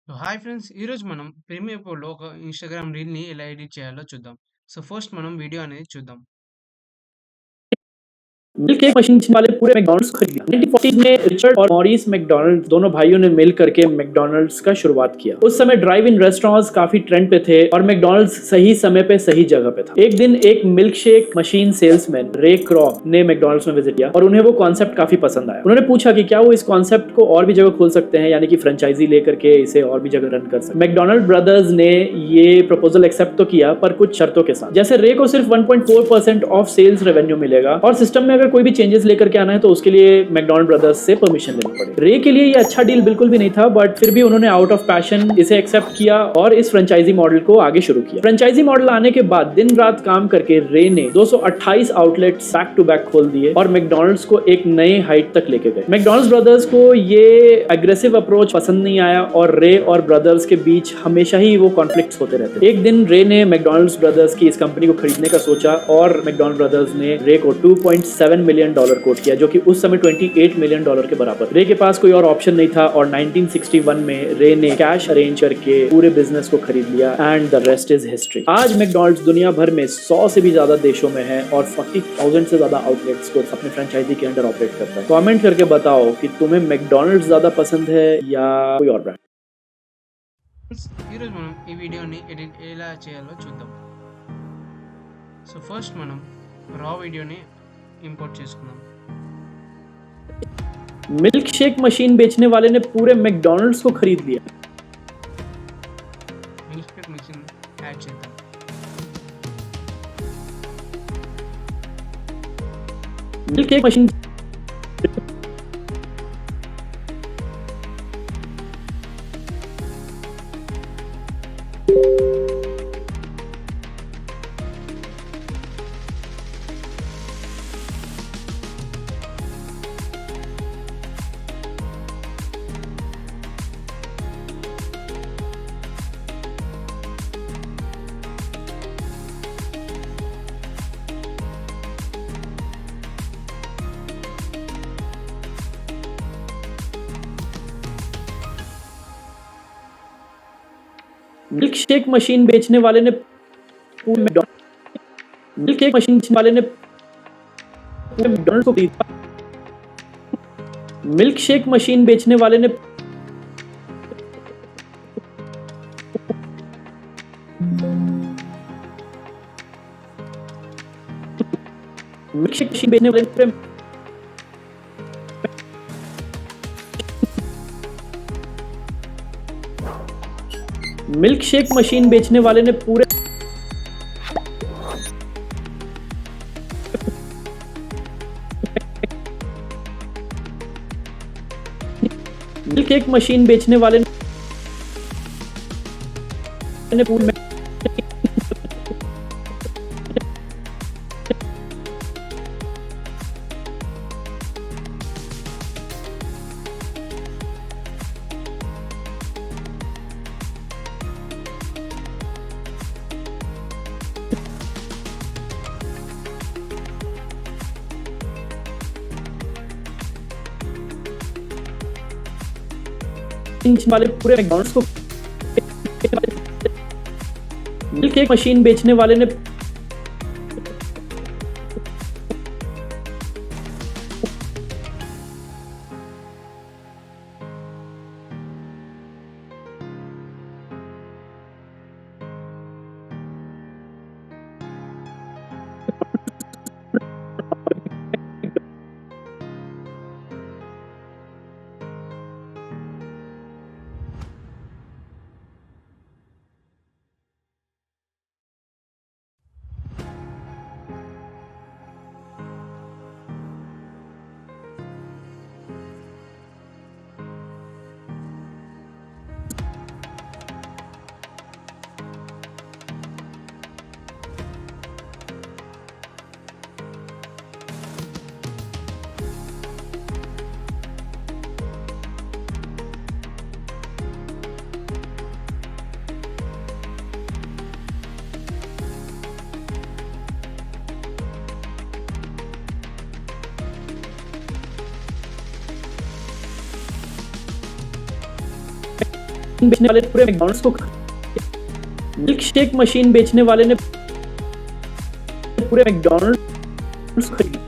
Hi friends! ఈరోజు మనం premier ప్రోలో ఒక ఇన్‌స్టాగ్రామ్ రీల్‌ని ఎలా ఎడిట్ చేయాలో చూద్దాం. సో, ఫస్ట్ మనం వీడియో అనేది చూద్దాం. मिल्क केक मशीन वाले पूरे मैकडॉनल्ड्स खरीद लिया। 1940s में रिचर्ड और मॉरिस मैकडॉनल्ड दोनों भाइयों ने मिल करके मैकडॉनल्ड्स का शुरुआत किया। उस समय ड्राइव इन रेस्टोरेंट्स काफी ट्रेंड पे थे और मैकडॉनल्ड्स सही समय पे सही जगह पे था। एक दिन एक मिल्क शेक मशीन सेल्समैन रे क्रॉ ने मैकडॉनल्ड्स में विजिट किया और उन्हें वो कॉन्सेप्ट काफी पसंद आया। उन्होंने पूछा कि क्या वो इस कॉन्सेप्ट को और भी जगह खोल सकते हैं, यानी कि फ्रेंचाइजी लेकर के इसे और भी जगह रन कर सकते हैं। मैकडॉनल्ड ब्रदर्स ने ये प्रपोजल एक्सेप्ट तो किया, पर कुछ शर्तों के साथ। जैसे रे को सिर्फ 1.4% ऑफ सेल्स रेवेन्यू मिलेगा और सिस्टम में अगर कोई भी चेंजेस लेकर के आना है तो उसके लिए मैकडॉनल्ड ब्रदर्स से परमिशन लेनी पड़ेगी। रे के लिए ये अच्छा डील बिल्कुल भी नहीं था, बट फिर भी उन्होंने आउट ऑफ पैशन इसे एक्सेप्ट किया और इस फ्रेंचाइजी मॉडल को आगे शुरू किया। फ्रेंचाइजी मॉडल आने के बाद दिन रात काम करके रे ने 228 आउटलेट्स बैक टू बैक खोल दिए और मैकडॉनल्ड्स को एक नए हाइट तक लेके गए। मैकडॉनल्ड्स ब्रदर्स को ये एग्रेसिव अप्रोच पसंद नहीं आया और रे और ब्रदर्स के बीच हमेशा ही वो कॉन्फ्लिक्ट्स होते रहते। एक दिन रे ने मैकडॉनल्ड्स ब्रदर्स की इस कंपनी को खरीदने का सोचा और मैकडॉनल्ड ब्रदर्स ने रे को $2.7 मिलियन कोट किया, जो कि उस समय $28 मिलियन के बराबर। रे के पास कोई और ऑप्शन नहीं था और 1961 में रे ने कैश अरेंज करके पूरे बिजनेस को खरीद लिया and the rest is history. आज मैकडॉनल्ड्स दुनिया भर में 100 से भी ज्यादा देशों में है और 40,000 से ज्यादा आउटलेट्स को अपने फ्रेंचाइजी के अंडर ऑपरेट करता है। कमेंट करके बताओ कि तुम्हें मैकडॉनल्ड्स ज्यादा पसंद है या कोई और ब्रांड। ఫ్రెండ్స్, ఈరోజు మనం ఈ వీడియోని ఎడిట్ ఎలా చేయాలో చూద్దాం. సో, ఫస్ట్ మనం రా వీడియోని ఇంపోర్ట్ చేసుకుందాం. मिल्क शेक मशीन बेचने वाले ने पूरे मैकडॉनल्ड्स को खरीद लिया। మిల్క్ షేక్ మిషన్ యాడ్ చేద్దాం. Milk cake machine milk shake machine बेचने वाले ने पूरे मिल्क केक मशीन वाले ने पूरे मैकडॉनल्ड्स को खरीदा। मिल्क शेक मशीन बेचने वाले ने मिल्क शेक मशीन बेचने वाले ने मिल्क शेक मशीन बेचने वाले ने पूरे मिल्क केक मशीन बेचने वाले ने पूरे वाले पूरे मैकडॉनल्ड्स को मिल्क केक मशीन बेचने वाले ने बेचने वाले ने पूरे मैकडॉनल्ड्स को मिल्क शेक मशीन बेचने वाले ने पूरे मैकडॉनल्ड्स को खरीद लिया।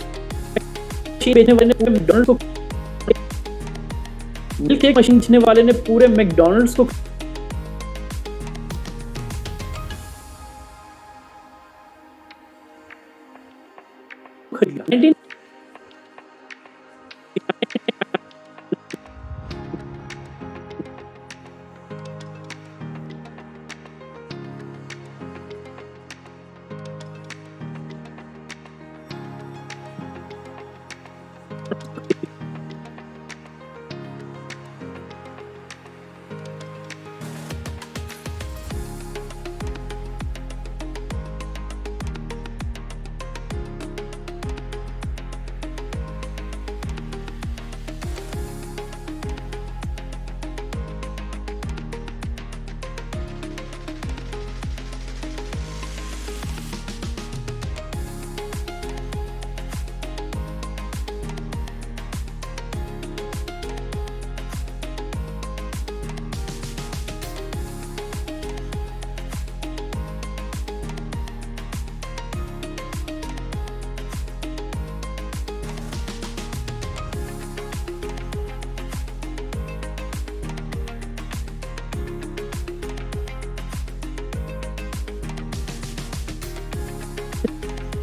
बेचने वाले ने पूरे मैकडॉनल्ड्स को मिल्क केक मशीन बेचने वाले ने पूरे मैकडॉनल्ड्स को खरीद लिया। 19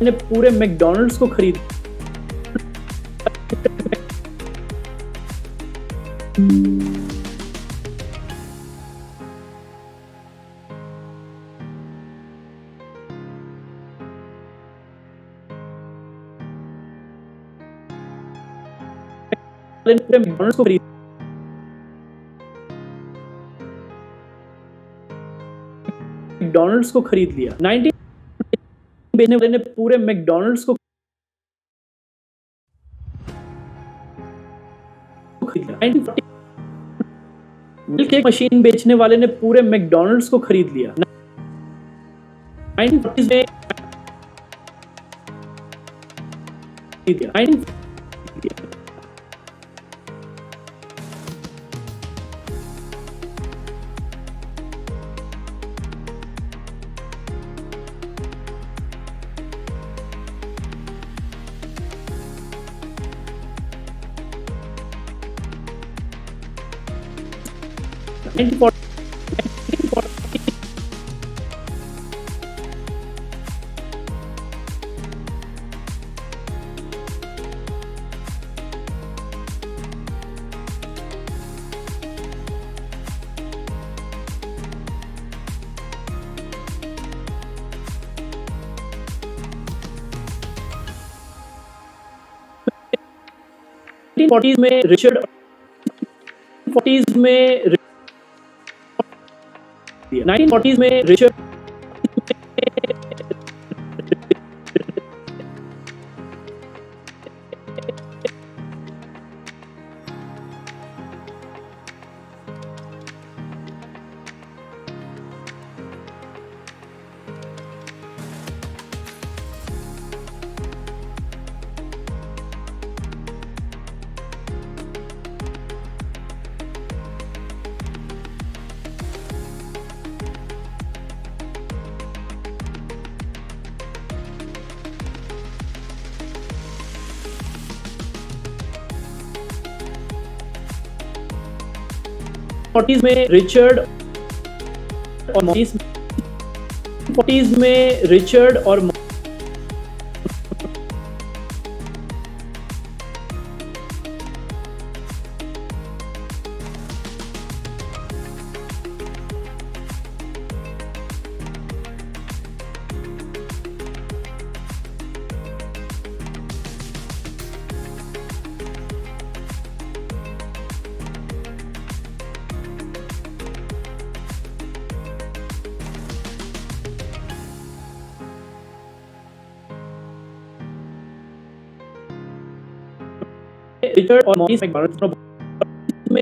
ने पूरे मैकडॉनल्ड्स को खरीद पूरे मैकडॉनल्ड्स को खरीद मैकडॉनल्ड्स को खरीद लिया। 19 बेचने वाले ने पूरे मैकडॉनल्ड्स को खरीद लिया। 1940 मिल्क केक मशीन बेचने वाले ने पूरे मैकडॉनल्ड्स को खरीद लिया। 1940 में खरीद लिया। 1940 में रिचर्ड 1940 में रिचर्ड में रिचर्ड और मॉरिस 40s में रिचर्ड और रिचर्ड और मॉरिस मैकडॉनल्ड में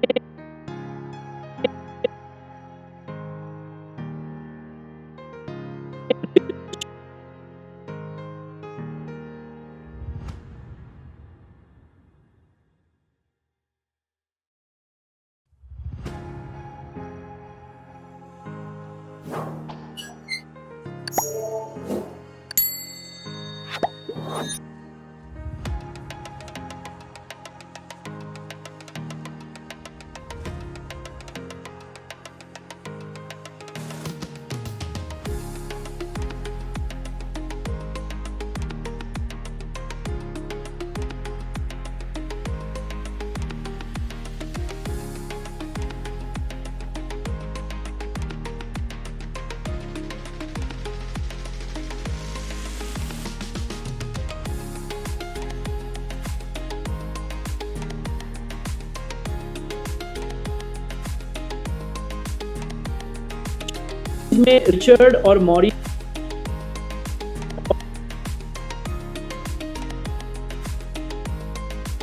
में रिचर्ड और मॉरिस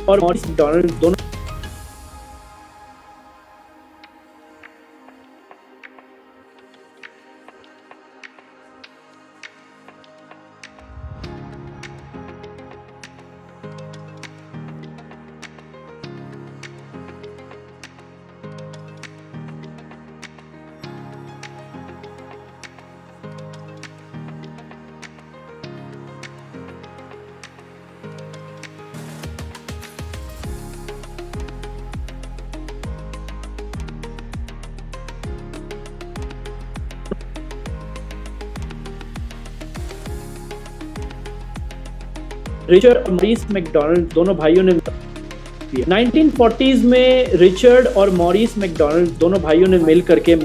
मैकडॉनल्ड दोनों रिचर्ड और मॉरिस मैकडॉनल्ड दोनों भाइयों ने 1940s में रिचर्ड और मॉरिस मैकडॉनल्ड दोनों भाइयों ने मिल करके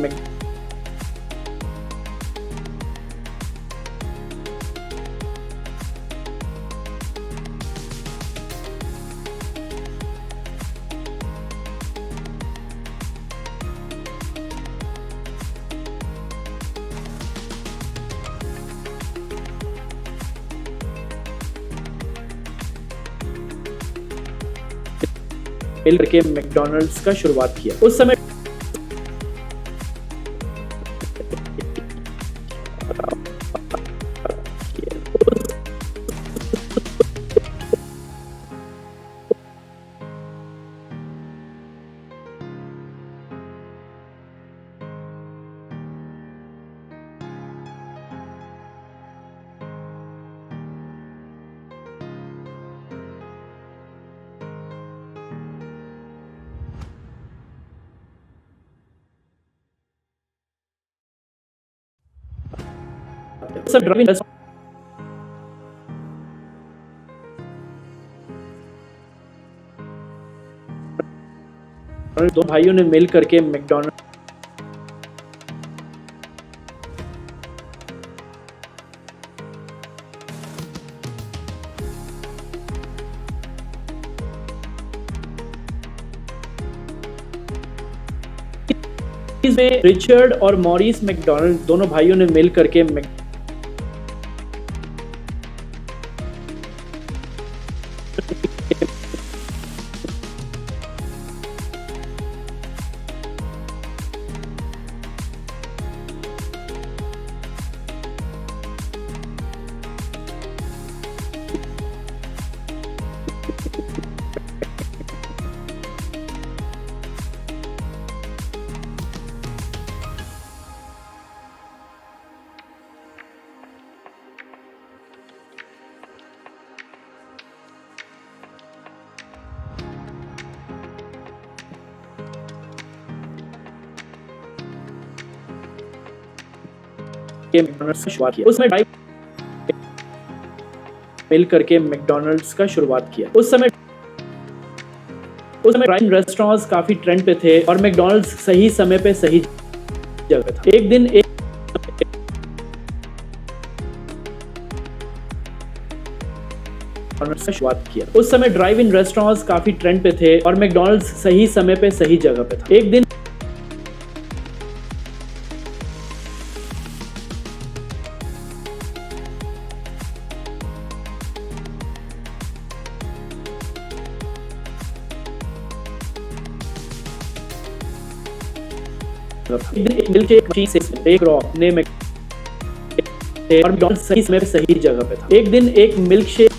मैकडॉनल्ड्स का शुरुआत किया। उस समय ड्राइविंग दो भाइयों ने मिल करके मैकडॉनल्ड में रिचर्ड और मॉरिस मैकडॉनल्ड दोनों भाइयों ने मिल करके मैकडॉनल्ड्स की शुरुआत किया। उसमें ड्राइव मिल करके मैकडॉनल्ड्स का शुरुआत किया। उस समय ड्राइव रेस्टोरेंट्स काफी ट्रेंड पे थे और मैकडॉनल्ड्स सही समय पे सही जगह था। एक दिन एक शुरुआत किया। उस समय ड्राइव इन रेस्टोरेंट्स काफी ट्रेंड पे थे और मैकडॉनल्ड्स सही समय पे सही जगह पे था। एक दिन एक मिल्क शेक मशीन से एक रॉक ने और मैकडॉनल्ड्स सही समय पे सही जगह पे था। एक दिन एक मिल्क शेक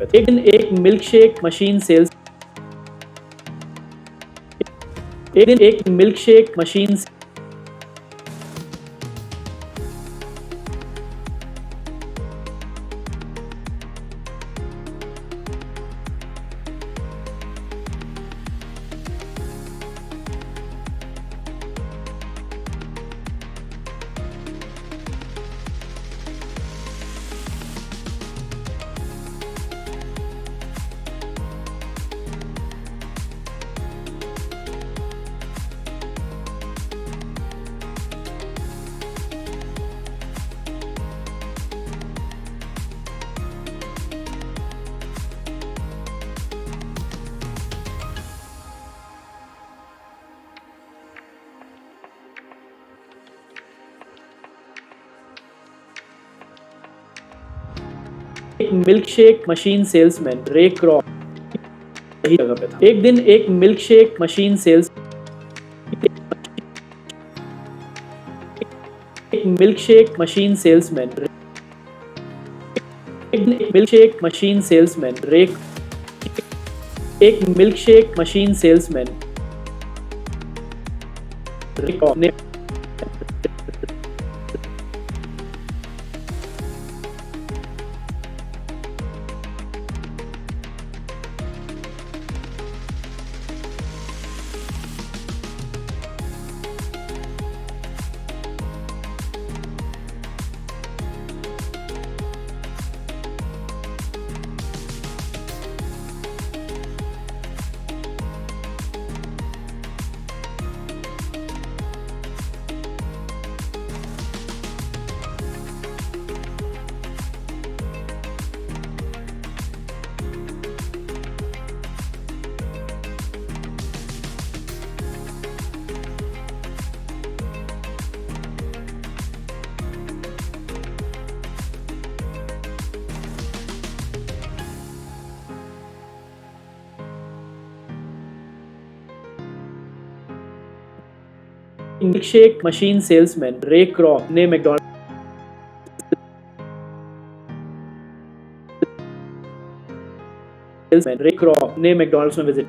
पे था। एक दिन एक मिल्क शेक मशीन सेल्स एक मिल्क शेक मशीन सेल्समैन रे क्रॉप सही जगह पे था। एक दिन एक मिल्क शेक मशीन सेल्समैन रे क्रॉप ने मिल्कशेक मशीन सेल्समैन रे क्रॉप ने मैकडॉनल्ड्स में विजिट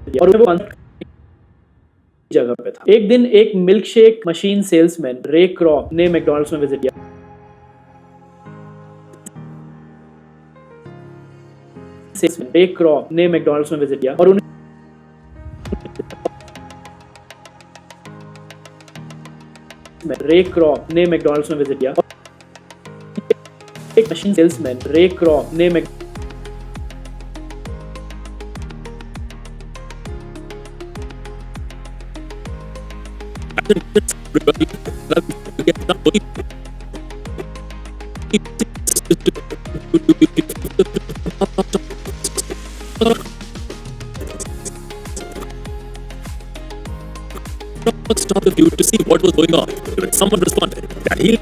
किया और वो जगह पे था। एक दिन एक मिल्कशेक मशीन सेल्समैन रे क्रॉप ने मैकडॉनल्ड्स में विजिट किया और उन्हें रे क्रॉप ने मैकडॉनल्ड्स में विजिट किया। एक मशीन सेल्समैन रे क्रॉप ने stopped the view to see what was going on. Someone responded that he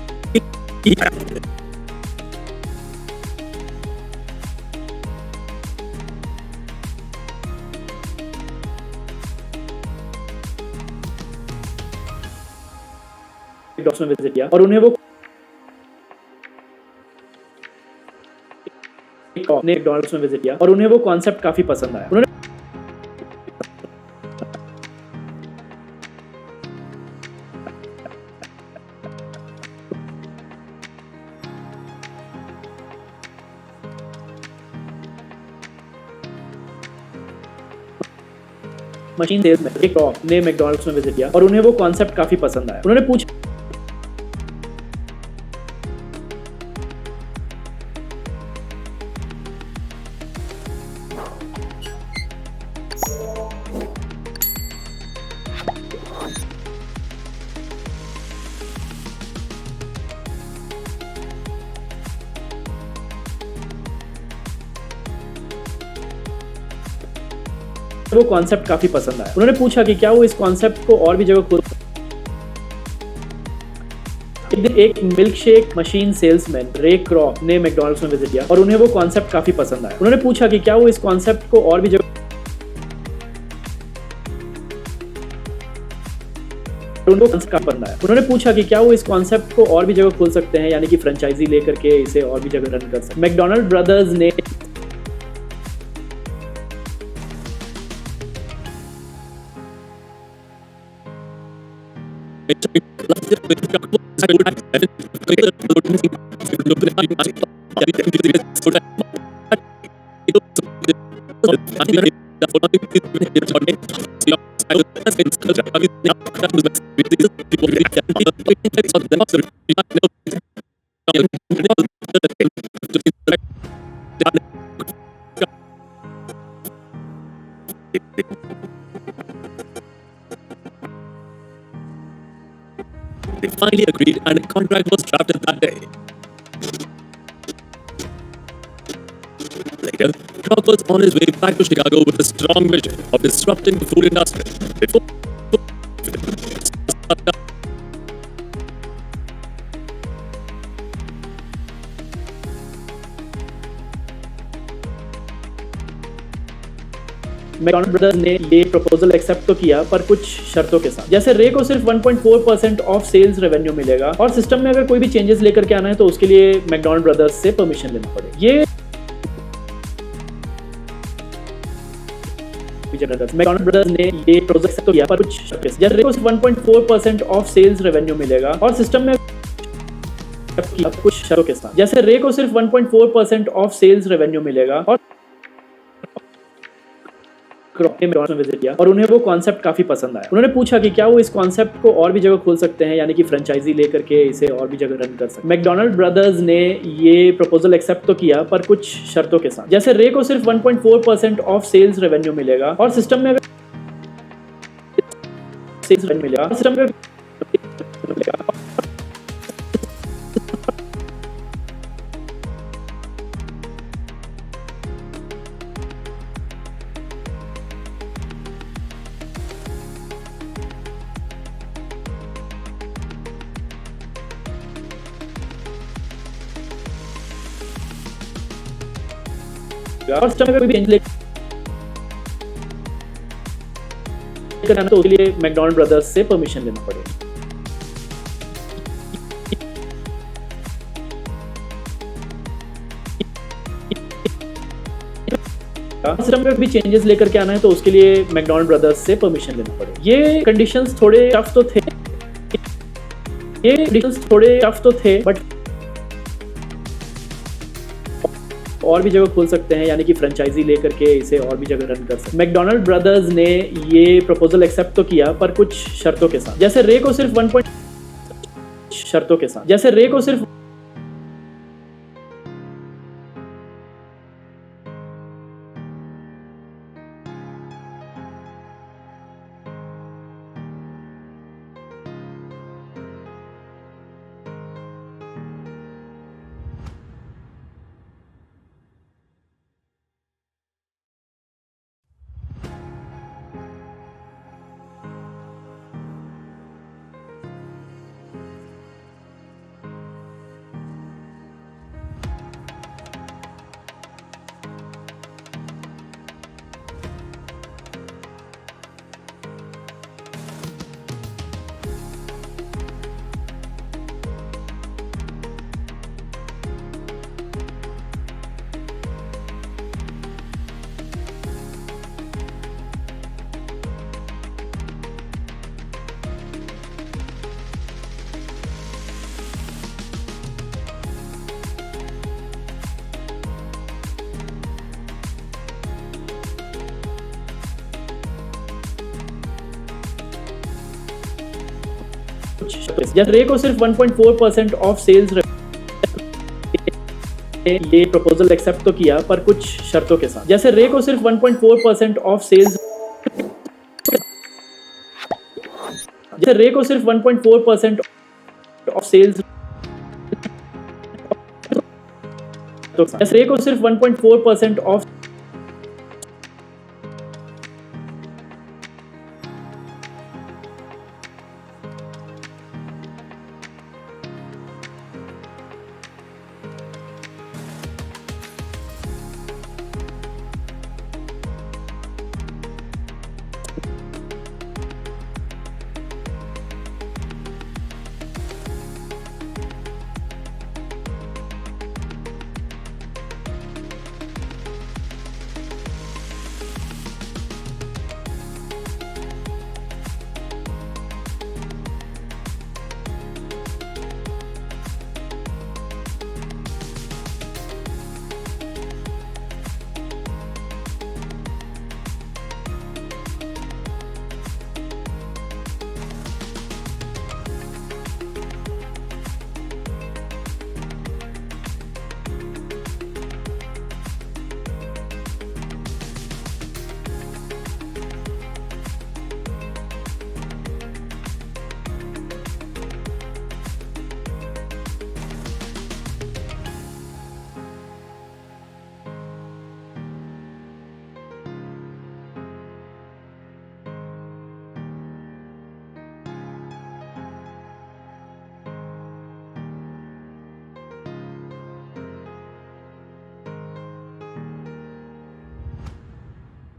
में विजिट किया और उन्हें वो मैकडॉनल्ड्स में विजिट किया और उन्हें वो कॉन्सेप्ट काफी पसंद आया। उन्होंने मशीन सेल्समैन रे क्रॉप ने मैकडॉनल्ड्स में विजिट किया और उन्हें वो कॉन्सेप्ट काफी पसंद आया। उन्होंने पूछा वो कॉन्सेप्ट काफी पसंद आया। उन्होंने पूछा कि क्या वो इस कॉन्सेप्ट को और भी जगह खोल। एक दिन एक मिल्क शेक मशीन सेल्समैन रे क्रॉप ने मैकडॉनल्ड्स में विजिट किया और उन्हें वो कॉन्सेप्ट काफी पसंद आया। उन्होंने पूछा कि क्या वो इस कॉन्सेप्ट को और भी जगह उन्होंने पूछा कि क्या वो इस कॉन्सेप्ट को और भी जगह खोल सकते हैं, यानी कि फ्रेंचाइजी लेकर के इसे और भी जगह रन कर सकते हैं। मैकडॉनल्ड ब्रदर्स ने They finally agreed and a contract was drafted that day. Later, Kroc was on his way back to Chicago with a strong vision of disrupting the food industry. Before McDonald brothers ने ये proposal accept तो किया, पर कुछ शर्तों के साथ। जैसे रे को सिर्फ 1.4% ऑफ सेल्स रेवेन्यू मिलेगा और सिस्टम में अगर कोई भी चेंजेस लेकर के आना है तो उसके लिए मैकडॉनल्ड ब्रदर्स से परमिशन लेना पड़ेगा। ये मैकडॉनल्ड ब्रदर्स ने ये प्रपोजल एक्सेप्ट तो किया, पर कुछ शर्तों के साथ। जैसे रे को सिर्फ 1.4% ऑफ सेल्स रेवेन्यू मिलेगा और सिस्टम में कुछ शर्तों के साथ। जैसे रे को सिर्फ 1.4% ऑफ सेल्स रेवेन्यू मिलेगा और विजिट किया और उन्हें वो कॉन्सेप्ट काफी पसंद आया। उन्होंने पूछा कि क्या वो इस कॉन्सेप्ट को और भी जगह खोल सकते हैं, यानी कि फ्रेंचाइजी लेकर के इसे और भी जगह रन कर सकते हैं। मैकडॉनल्ड ब्रदर्स ने ये प्रपोजल एक्सेप्ट तो किया, पर कुछ शर्तों के साथ। जैसे रे को सिर्फ 1.4% ऑफ सेल्स रेवेन्यू मिलेगा और सिस्टम में सेल्स रेवेन्यू मिलेगा, सिस्टम में और सिस्टम में कोई भी चेंज लेकर आना तो उसके लिए मैकडॉनल्ड ब्रदर्स से परमिशन लेना पड़ेगा। सिस्टम में भी चेंजेस लेकर के आना है तो उसके लिए मैकडॉनल्ड ब्रदर्स से परमिशन लेना पड़ेगा। ये कंडीशंस थोड़े टफ तो थे, बट और भी जगह खोल सकते हैं, यानी कि फ्रेंचाइजी लेकर के इसे और भी जगह रन कर सकते हैं। मैकडॉनल्ड ब्रदर्स ने ये प्रपोजल एक्सेप्ट तो किया, पर कुछ शर्तों के साथ। जैसे रे को सिर्फ जैसे रे को सिर्फ जैसे रे को सिर्फ 1.4% ऑफ सेल्स ये प्रपोजल एक्सेप्ट तो किया, पर कुछ शर्तों के साथ। जैसे रे को सिर्फ 1.4% ऑफ सेल्स जैसे रे को सिर्फ 1.4% ऑफ सेल्स जैसे रे को सिर्फ 1.4% ऑफ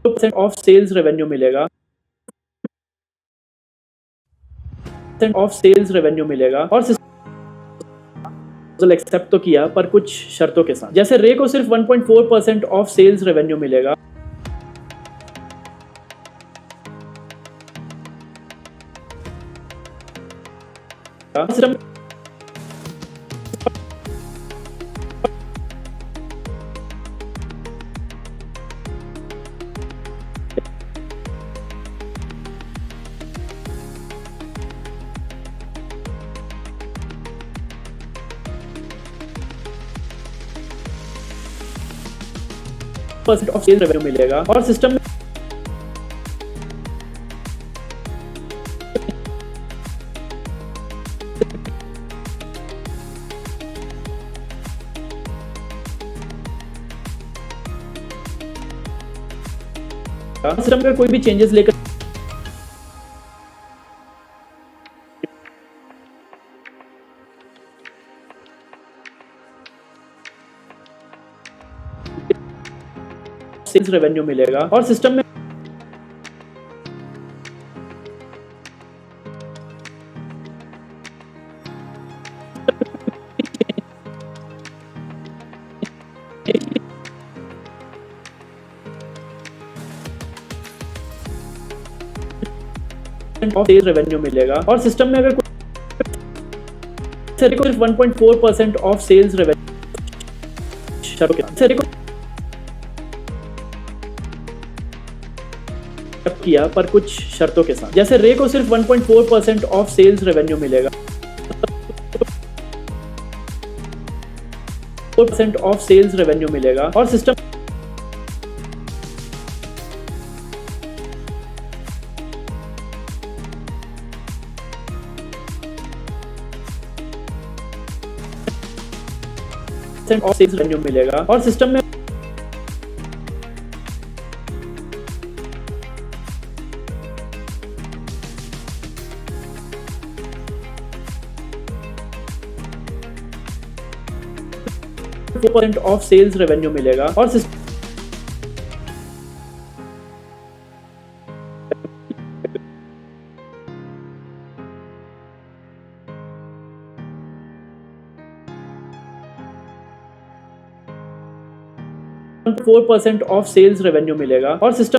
4% ऑफ सेल्स रेवेन्यू मिलेगा, ऑफ सेल्स रेवेन्यू मिलेगा और एक्सेप्ट तो किया पर कुछ शर्तों के साथ। जैसे रे को सिर्फ 1.4% ऑफ सेल्स रेवेन्यू मिलेगा, सिस्टम % ऑफ सेल्स रेवेन्यू मिलेगा और सिस्टम में कोई भी चेंजेस लेकर सेल्स रेवेन्यू मिलेगा और सिस्टम में ऑफ सेल्स रेवेन्यू मिलेगा और सिस्टम में अगर सिर्फ 1.4% ऑफ सेल्स रेवेन्यू किया पर कुछ शर्तों के साथ। जैसे रे को सिर्फ 1.4% ऑफ सेल्स रेवेन्यू मिलेगा, 4% ऑफ सेल्स रेवेन्यू मिलेगा और सिस्टम ऑफ सेल्स रेवेन्यू मिलेगा और सिस्टम में 4% ऑफ सेल्स रेवेन्यू मिलेगा और सिस्टम 4% ऑफ सेल्स रेवेन्यू मिलेगा और सिस्टम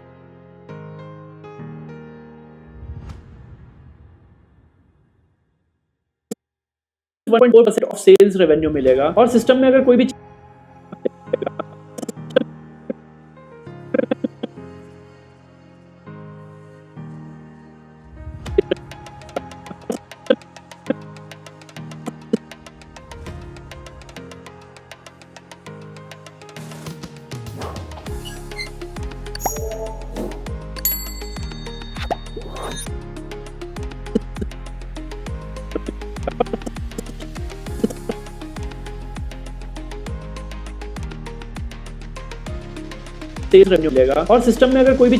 1.4% ऑफ सेल्स रेवेन्यू मिलेगा और सिस्टम में अगर कोई भी सेल्स रेवेन्यू मिलेगा और सिस्टम में अगर कोई भी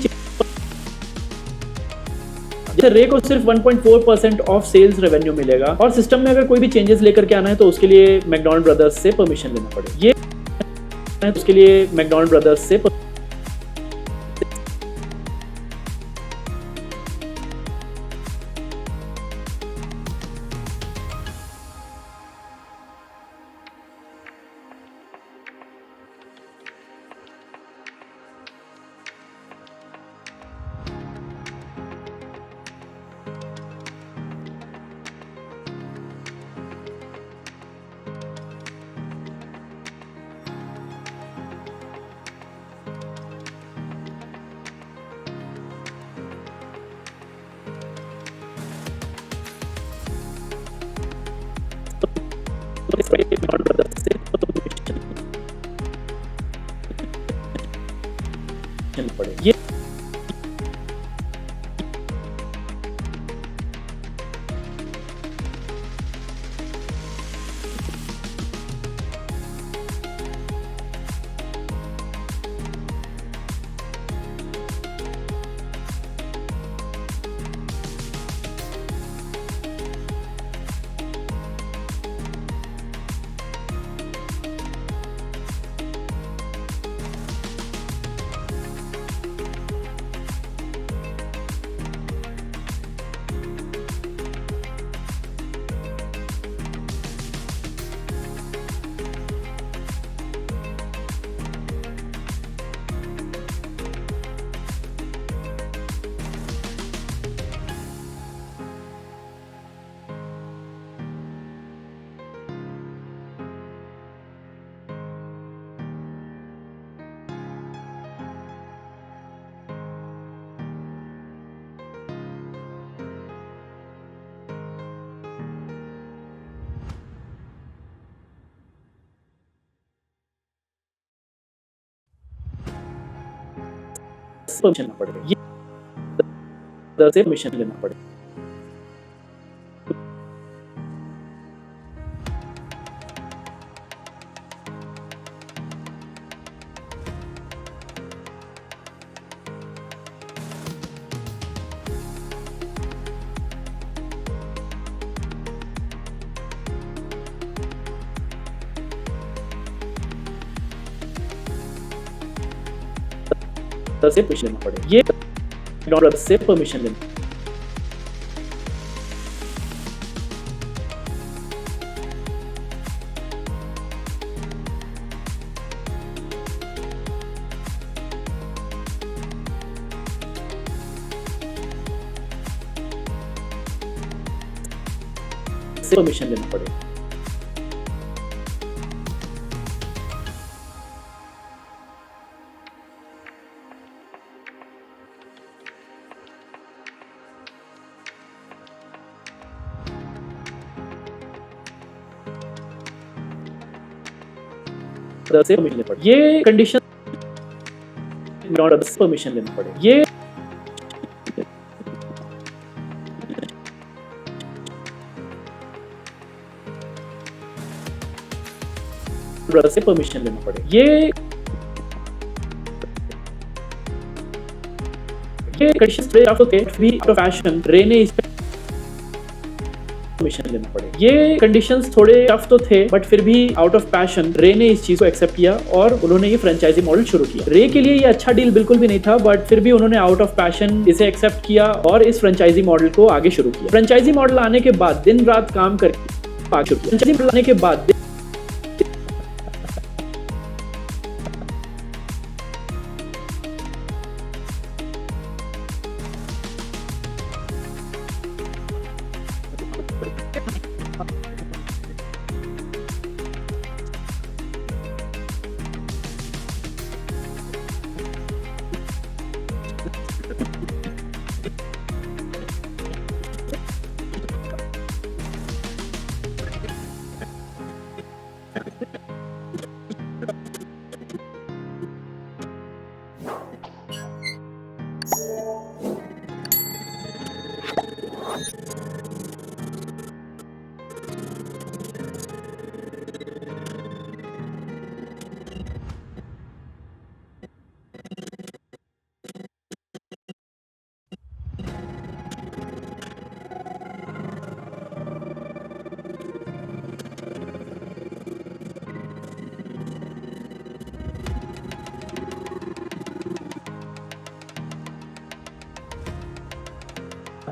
जैसे रे को सिर्फ 1.4% ऑफ सेल्स रेवेन्यू मिलेगा और सिस्टम में अगर कोई भी चेंजेस लेकर के आना है तो उसके लिए मैकडॉनल्ड ब्रदर्स से परमिशन लेना पड़ेगा। ये उसके लिए मैकडॉनल्ड ब्रदर्स से पड़ेगी। परमिशन लेना पड़ेगा, ये ब्रदर से परमिशन लेना पड़ेगा। से परमिशन लेना पड़ेगा, ये मैकडॉनल्ड से परमिशन लेना से परमिशन लेना पड़ेगा। से परमिशन लेना पड़ेगा, ये कंडीशन मैकडॉनल्ड से परमिशन लेना पड़ेगा, ये ब्रदर से परमिशन लेना पड़ेगा, ये कंडीशन थोड़े टफ थे, भी आउट ऑफ फैशन रे ने इस पे परमिशन लेना पड़ेगा, ये कंडीशंस थोड़े टफ तो थे बट फिर भी आउट ऑफ पैशन रे ने इस चीज को एक्सेप्ट किया और उन्होंने ये फ्रेंचाइजी मॉडल शुरू किया। रे के लिए ये अच्छा डील बिल्कुल भी नहीं था बट फिर भी उन्होंने आउट ऑफ पैशन इसे एक्सेप्ट किया और इस फ्रेंचाइजी मॉडल को आगे शुरू किया। फ्रेंचाइजी मॉडल आने के बाद दिन रात काम करके आगे शुरू किया। फ्रेंचाइजी मॉडल आने के बाद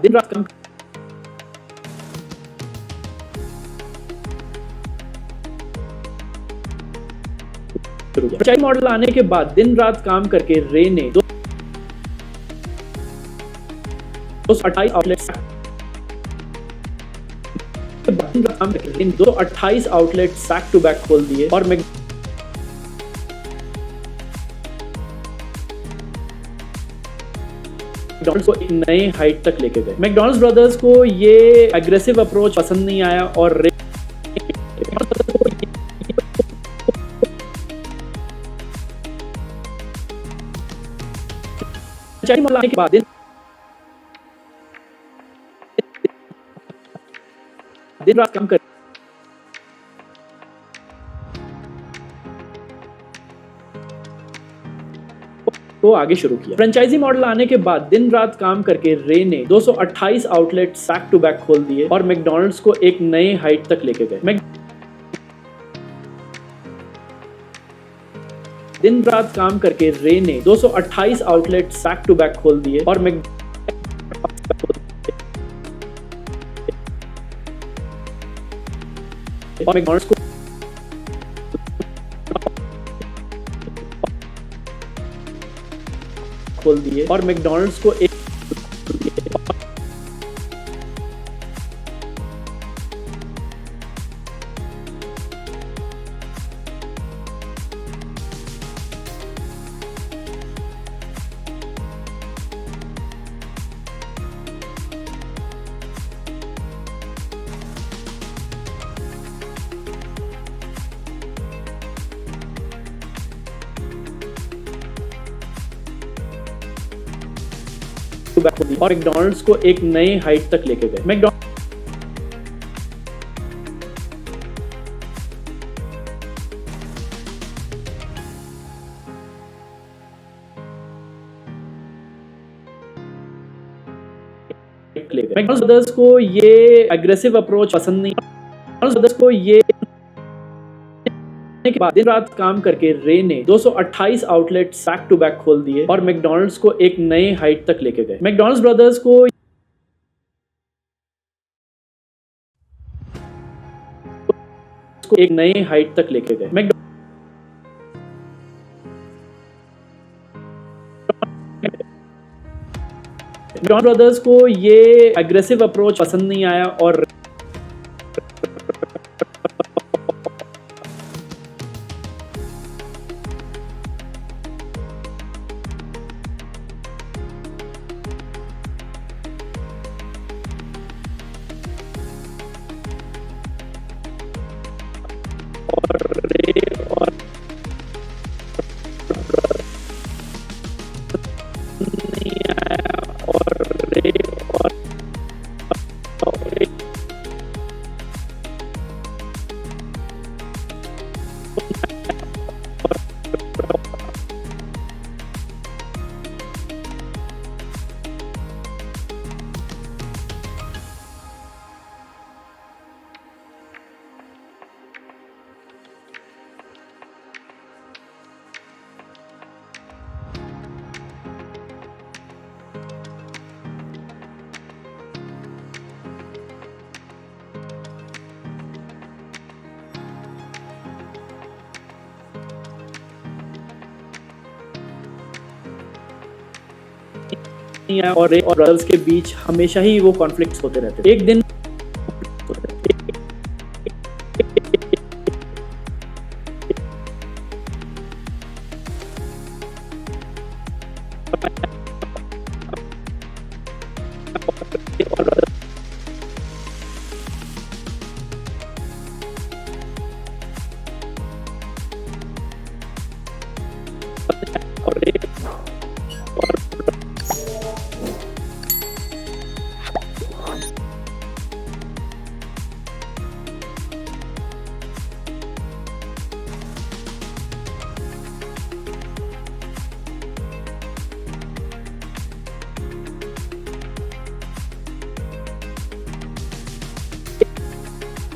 दिन रात काम शुरू किया। फ्रेंचाइजी मॉडल आने के बाद दिन रात काम करके रे ने 228 आउटलेट्स दिन रात काम करके 228 आउटलेट्स बैक टू बैक खोल दिए और मैकडॉनल्ड्स को एक नए हाइट तक लेके गए। मैकडॉनल्ड्स ब्रदर्स को ये एग्रेसिव अप्रोच पसंद नहीं आया और मॉडल आने के बाद दिन रात काम कर को आगे शुरू किया। फ्रेंचाइजी मॉडल आने के बाद दिन रात काम करके रे ने 228 आउटलेट्स बैक टू बैक खोल दिए और मैकडॉनल्ड्स को एक नए हाइट तक लेके गए। दिन रात काम करके रे ने 228 आउटलेट्स बैक टू बैक खोल दिए और मैकडॉनल्ड्स को खोल दिए और मैकडॉनल्ड्स को एक और मैकडॉनल्ड्स को एक नए हाइट तक लेके गए। मैकडॉनल्ड्स ब्रदर्स को ये एग्रेसिव अप्रोच पसंद नहीं। मैकडॉनल्ड्स ब्रदर्स को ये के बाद दिन रात काम करके रे ने 228 आउटलेट्स बैक टू बैक खोल दिए और मैकडॉनल्ड्स को एक नए हाइट तक लेके गए। मैकडॉनल्ड्स ब्रदर्स को एक नए हाइट तक लेके गए। मैकडॉनल्ड्स ब्रदर्स को ये एग्रेसिव अप्रोच पसंद नहीं आया और रे और ब्रदर्स के बीच हमेशा ही वो कॉन्फ्लिक्ट्स होते रहते। एक दिन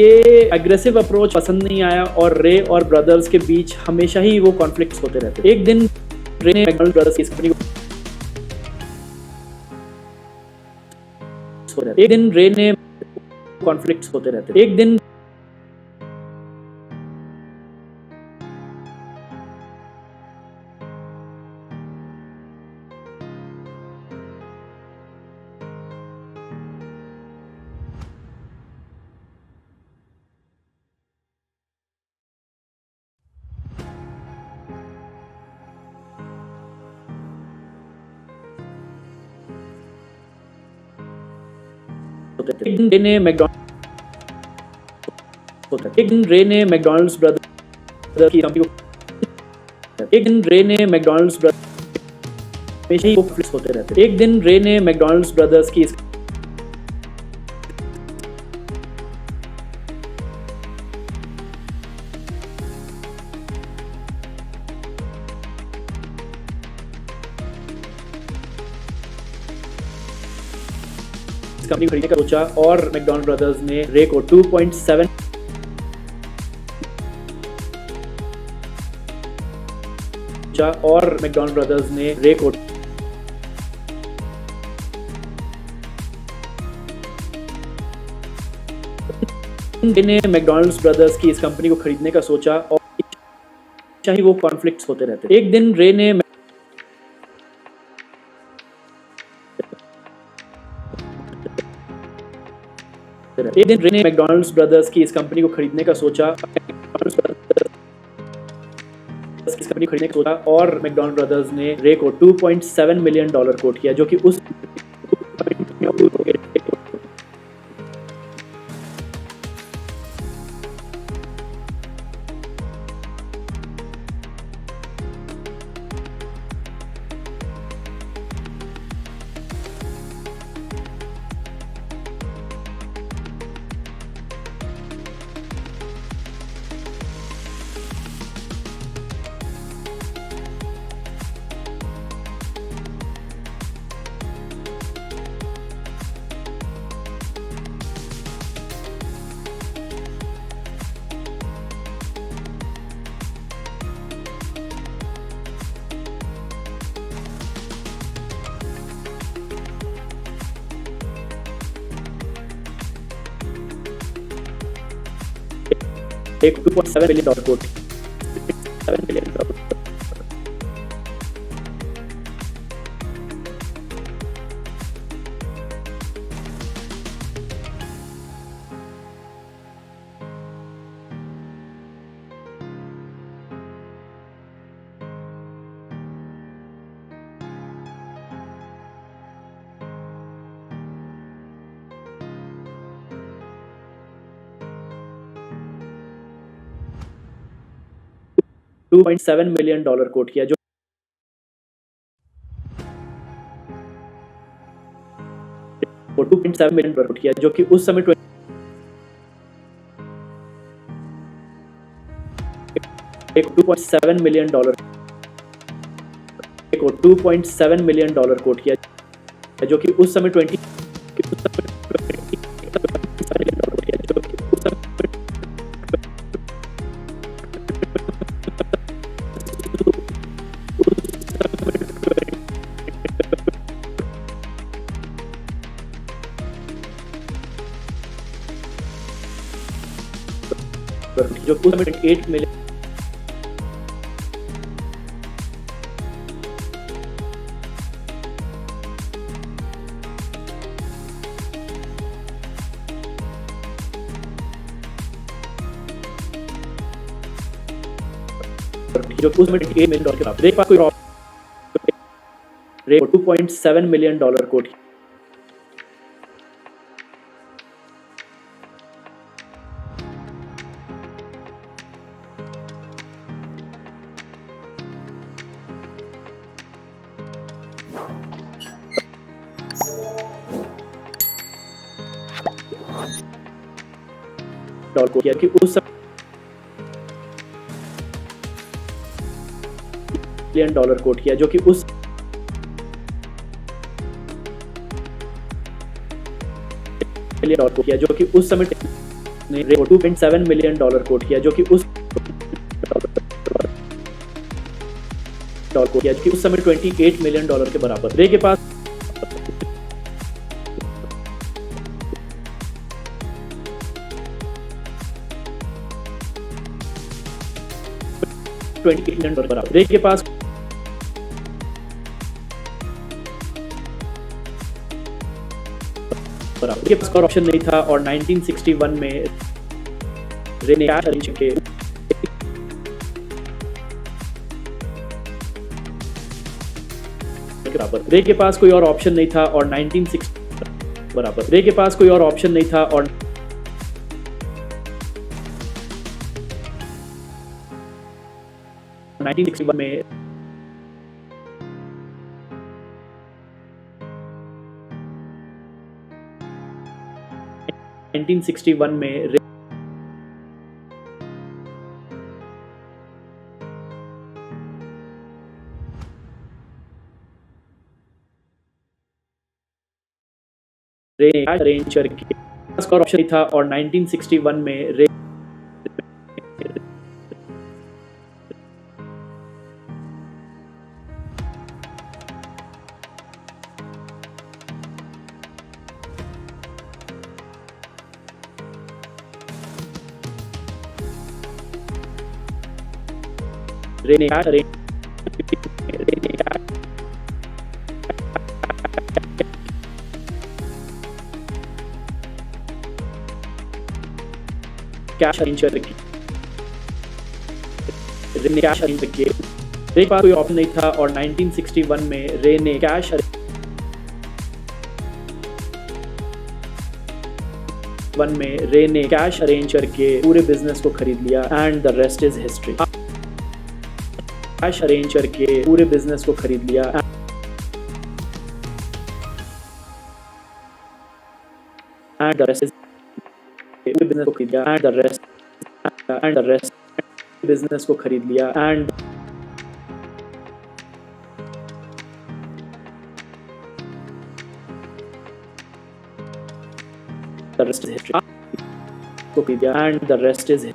ये एग्रेसिव अप्रोच पसंद नहीं आया और रे और ब्रदर्स के बीच हमेशा ही वो कॉन्फ्लिक्ट्स होते रहते। एक दिन रे ने मैकडॉनल्ड्स ब्रदर्स की कंपनी को एक दिन रे ने कॉन्फ्लिक्ट्स होते रहते। एक दिन एक दिन रे ने मैकडॉनल्ड्स ब्रदर्स की कंपनी को एक दिन रे ने मैकडॉनल्ड्स ब्रदर्स हमेशा ही कॉन्फ्लिक्ट्स होते रहते। एक दिन रे ने मैकडॉनल्ड्स ब्रदर्स की कंपनी खरीदने का सोचा और मैकडॉनल्ड्स ब्रदर्स ने रे को 2.7 और मैकडॉनल्ड्स ब्रदर्स ने रे को ने मैकडॉनल्ड्स ब्रदर्स की इस कंपनी को खरीदने का सोचा और चाहे वो कॉन्फ्लिक्ट्स होते रहते। एक दिन रे ने मैकडॉनल्ड्स ब्रदर्स की इस कंपनी को खरीदने का सोचा और मैकडॉनल्ड्स ब्रदर्स ने रे को $2.7 मिलियन कोट किया, जो कि उस एक $2.7 million quote, $7 million. $2.7 million quote किया, जो $2.7 मिलियन कोट किया, जो कि उस समय एक $2.7 मिलियन $2.7 मिलियन कोट किया, जो कि उस समय 20 जो उस समय 8 मिलियन जो उस समय $8 मिलियन के बराबर। एक बार कोई रेट $2.7 मिलियन कोट को किया कि उस मिलियन कोट किया, जो कि उस मिलियन को किया, जो कि उस समय 2.7 मिलियन कोट किया, जो कि उस को किया, जो कि उस समय $28 मिलियन के बराबर। रे के पास $28 मिलियन बराबर। रे के पास बराबर के पास और ऑप्शन नहीं था, और 1961 में रे ने कैश अरेंज के बराबर। रे के पास कोई और ऑप्शन नहीं था, और 1960 बराबर। रे के पास कोई और ऑप्शन नहीं था, और 1961 में रे अरेंज करके और ऑप्शन था, और 1961 में रे ने अरेंज कैश अरेंज करके रे ने कैश अरेंज किए। रे के पास कोई ऑप्शन नहीं था, और 1961 में रे ने कैश अरेंज करके पूरे बिजनेस को खरीद लिया, and the rest is history. Cash arrange करके पूरे बिजनेस को खरीद लिया, एंड द रेस्ट पूरे बिजनेस को खरीद लिया, एंड द रेस्ट बिजनेस को खरीद लिया, and the rest is history को खरीद लिया, and the rest is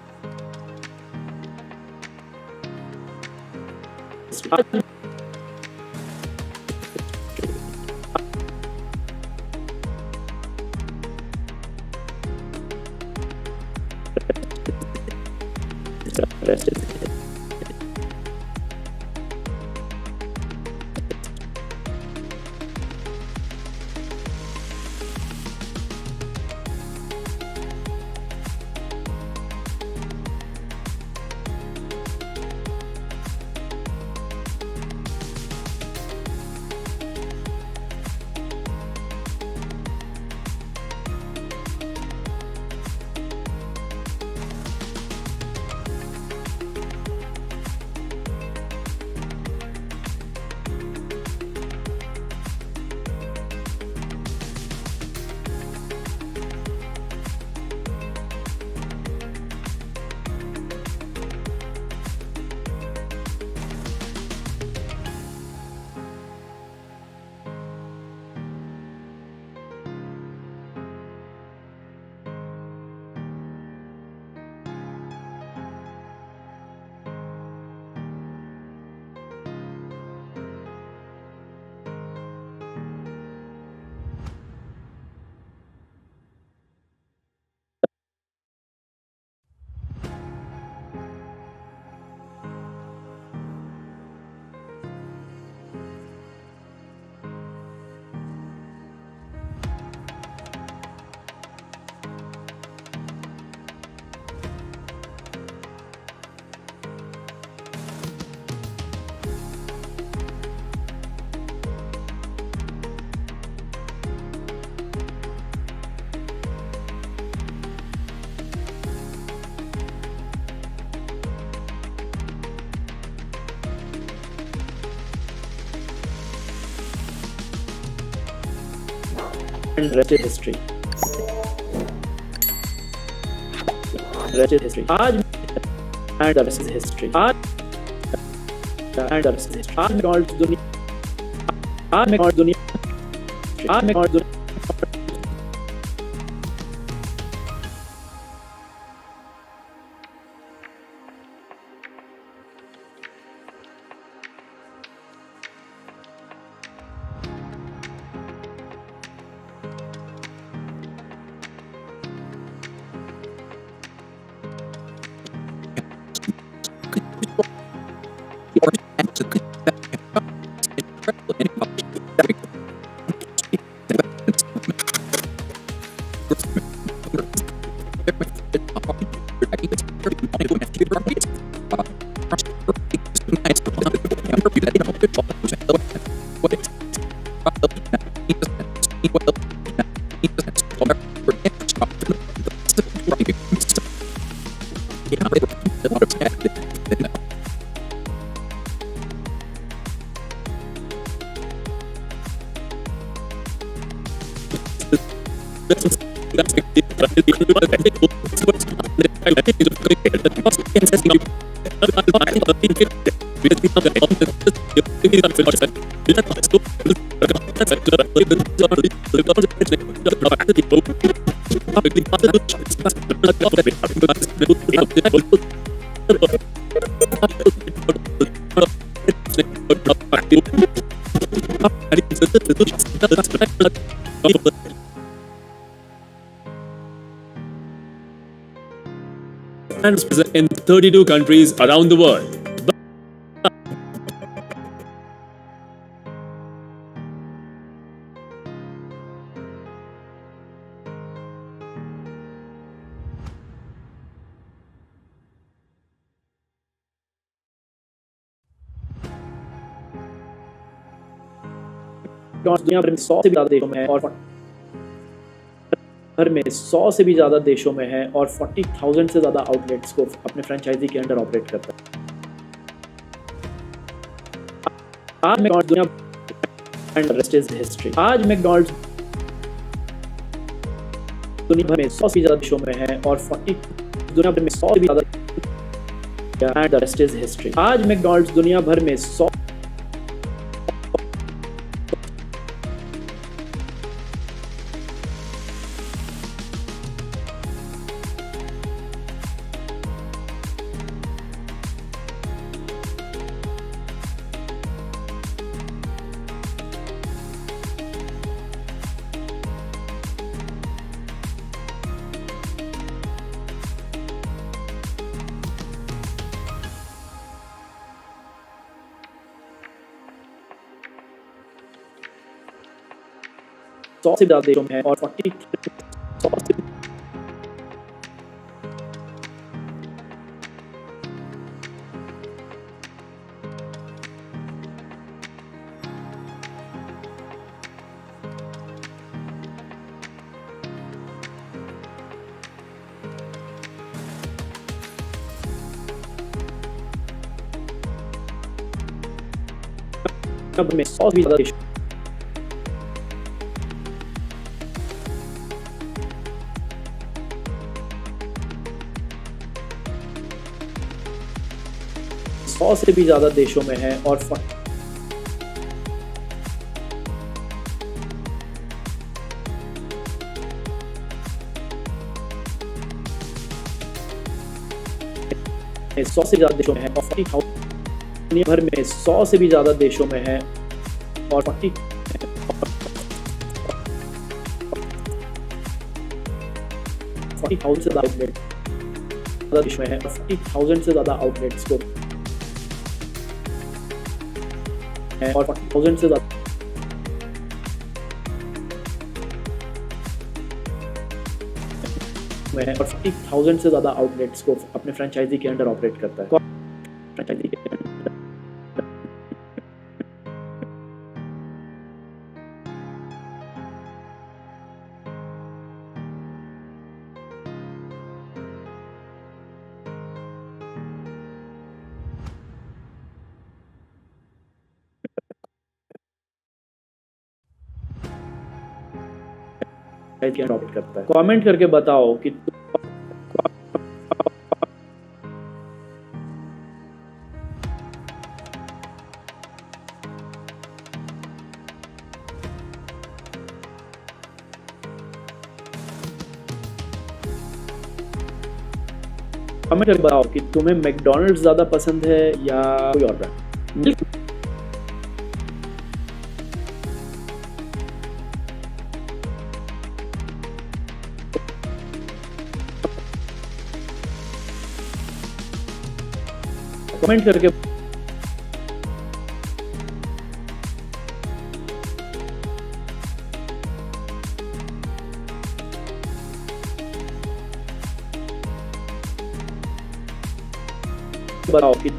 and rest is history. Rest is history. आज and the rest is history. आज and the rest is history. आज McDonald's दुनिया आज McDonald's दुनिया आज McDonald's दुनिया and is present in 32 countries around the world. दुनिया भर में 100 से भी ज्यादा देशों में है और भर में 100 से भी ज्यादा देशों में है और 40,000 से ज्यादा आउटलेट्स को अपने फ्रेंचाइजी के अंडर ऑपरेट करता है। आज मैकडॉनल्ड्स दुनिया एंड रेस्ट इज हिस्ट्री। आज मैकडॉनल्ड्स दुनिया भर में 100 से भी ज्यादा देशों में है और 40 दुनिया भर में 100 से भी ज्यादा एंड रेस्ट इज हिस्ट्री। आज मैकडॉनल्ड्स दुनिया भर में 100 से ज्यादा देशों में है और 40 100 से में 100 से भी ज्यादा देशों 100 से भी ज्यादा देशों में है और 100 से ज्यादा देशों में है और 40,000 दुनिया भर में 100 से भी ज्यादा देशों में है और 40,000 से ज्यादा आउटलेट देश में है और 40,000 से ज्यादा आउटलेट्स को है और 40,000 से ज्यादा में है और 40,000 से ज्यादा आउटलेट्स को अपने फ्रेंचाइजी के अंडर ऑपरेट करता है। फ्रेंचाइजी के अंडर ऑपरेट करता है। कमेंट करके बताओ कि कमेंट करके बताओ कि तुम्हें मैकडॉनल्ड्स ज्यादा पसंद है या कोई और ब्रांड। कमेंट करके बताओ कि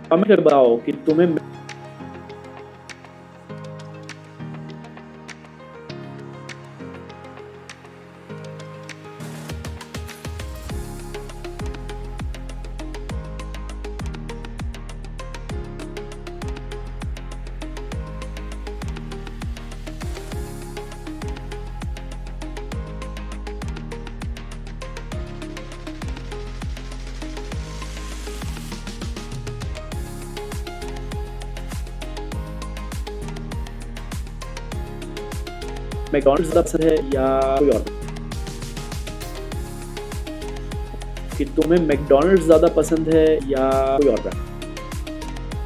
कमेंट करके बताओ कि तुम्हें मैकडॉनल्ड्स ज्यादा पसंद है या कोई और, कि तुम्हें मैकडॉनल्ड्स ज्यादा पसंद है या कोई और ब्रांड।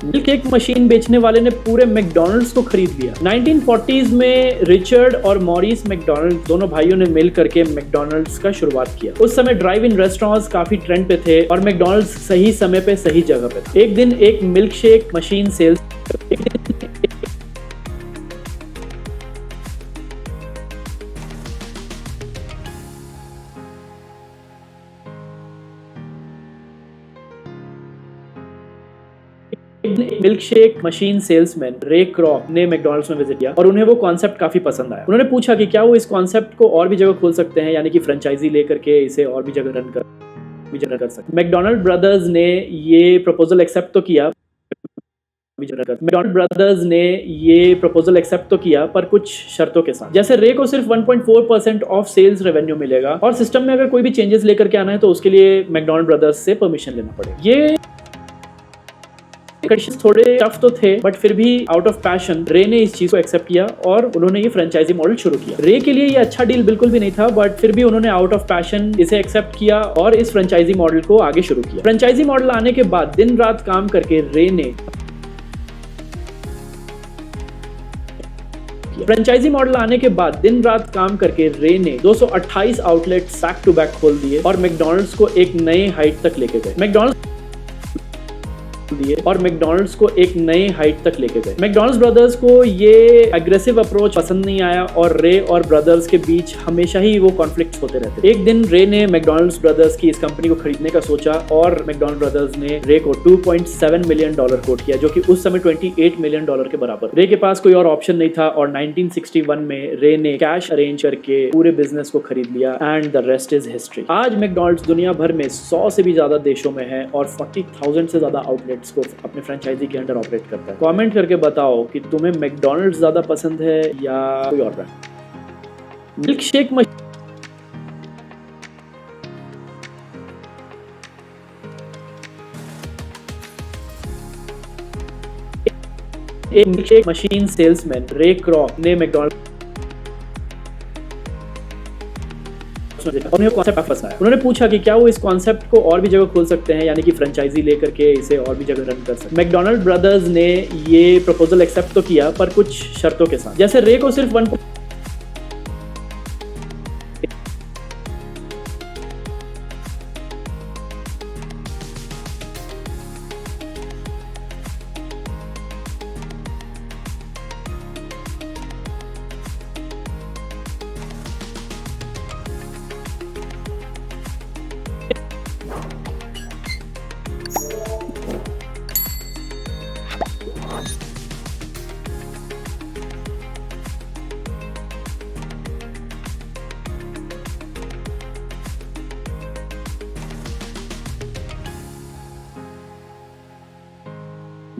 मिल्क केक मशीन बेचने वाले ने पूरे मैकडॉनल्ड्स को खरीद लिया। 1940s में रिचर्ड और मॉरिस मैकडॉनल्ड दोनों भाइयों ने मिल करके मैकडॉनल्ड्स का शुरुआत किया। उस समय ड्राइव इन रेस्टोरेंट्स काफी ट्रेंड पे थे और मैकडॉनल्ड्स सही समय पे सही जगह पे था। एक दिन एक milkshake machine sales milkshake machine salesman Ray Kroc ने मैकडॉनल्ड्स में विजिट किया और उन्हें वो कॉन्सेप्ट काफी पसंद आया। उन्होंने पूछा कि क्या वो इस कॉन्सेप्ट को और भी जगह खोल सकते हैं, यानी कि फ्रेंचाइजी लेकर के इसे और भी जगह रन कर सकते। मैकडॉनल्ड ब्रदर्स ने ये प्रपोजल एक्सेप्ट तो किया पर कुछ शर्तों के साथ। जैसे रे को सिर्फ 1.4% ऑफ सेल्स रेवेन्यू मिलेगा और सिस्टम में अगर कोई भी चेंजेस लेकर के आना है तो उसके लिए मैकडॉनल्ड ब्रदर्स से परमिशन लेना पड़ेगा। ये थोड़े टफ तो थे बट फिर भी आउट ऑफ पैशन रे ने इस चीज को एक्सेप्ट किया और उन्होंने ये फ्रेंचाइजी मॉडल शुरू किया। रे के लिए ये अच्छा डील बिल्कुल भी नहीं था बट फिर भी उन्होंने आउट ऑफ पैशन इसे एक्सेप्ट किया और इस फ्रेंचाइजी मॉडल को आगे शुरू किया। फ्रेंचाइजी मॉडल आने के बाद दिन रात काम करके रे ने 228 आउटलेट्स बैक टू बैक खोल दिए और मैकडॉनल्ड्स को एक नए हाइट तक लेके गए। मैकडॉनल्ड्स ब्रदर्स को ये एग्रेसिव अप्रोच पसंद नहीं आया और रे और ब्रदर्स के बीच हमेशा ही वो कॉन्फ्लिक्ट्स होते रहते। एक दिन रे ने मैकडॉनल्ड्स ब्रदर्स की इस कंपनी को खरीदने का सोचा और मैकडॉनल्ड ब्रदर्स ने रे को $2.7 मिलियन कोट किया, जो कि उस समय $28 मिलियन के बराबर। रे के पास कोई और ऑप्शन नहीं था और 1961 में रे ने कैश अरेंज करके पूरे बिजनेस को खरीद लिया and the rest is history. आज मैकडॉनल्ड्स दुनिया भर में 100 से भी ज्यादा देशों में है और 40,000 से ज्यादा आउटलेट्स को अपने फ्रेंचाइजी के अंडर ऑपरेट करता है। कमेंट करके बताओ कि तुम्हें मैकडॉनल्ड्स ज्यादा पसंद है या कोई और brand. Milk shake machine salesman Ray Kroc ने मैकडॉनल्ड उन्हें कॉन्सेप्ट पसंद आया। उन्होंने पूछा कि क्या वो इस कॉन्सेप्ट को और भी जगह खोल सकते हैं, यानी कि फ्रेंचाइजी लेकर के इसे और भी जगह रन कर सकते हैं। मैकडॉनल्ड ब्रदर्स ने ये प्रपोजल एक्सेप्ट तो किया पर कुछ शर्तों के साथ। जैसे रे को सिर्फ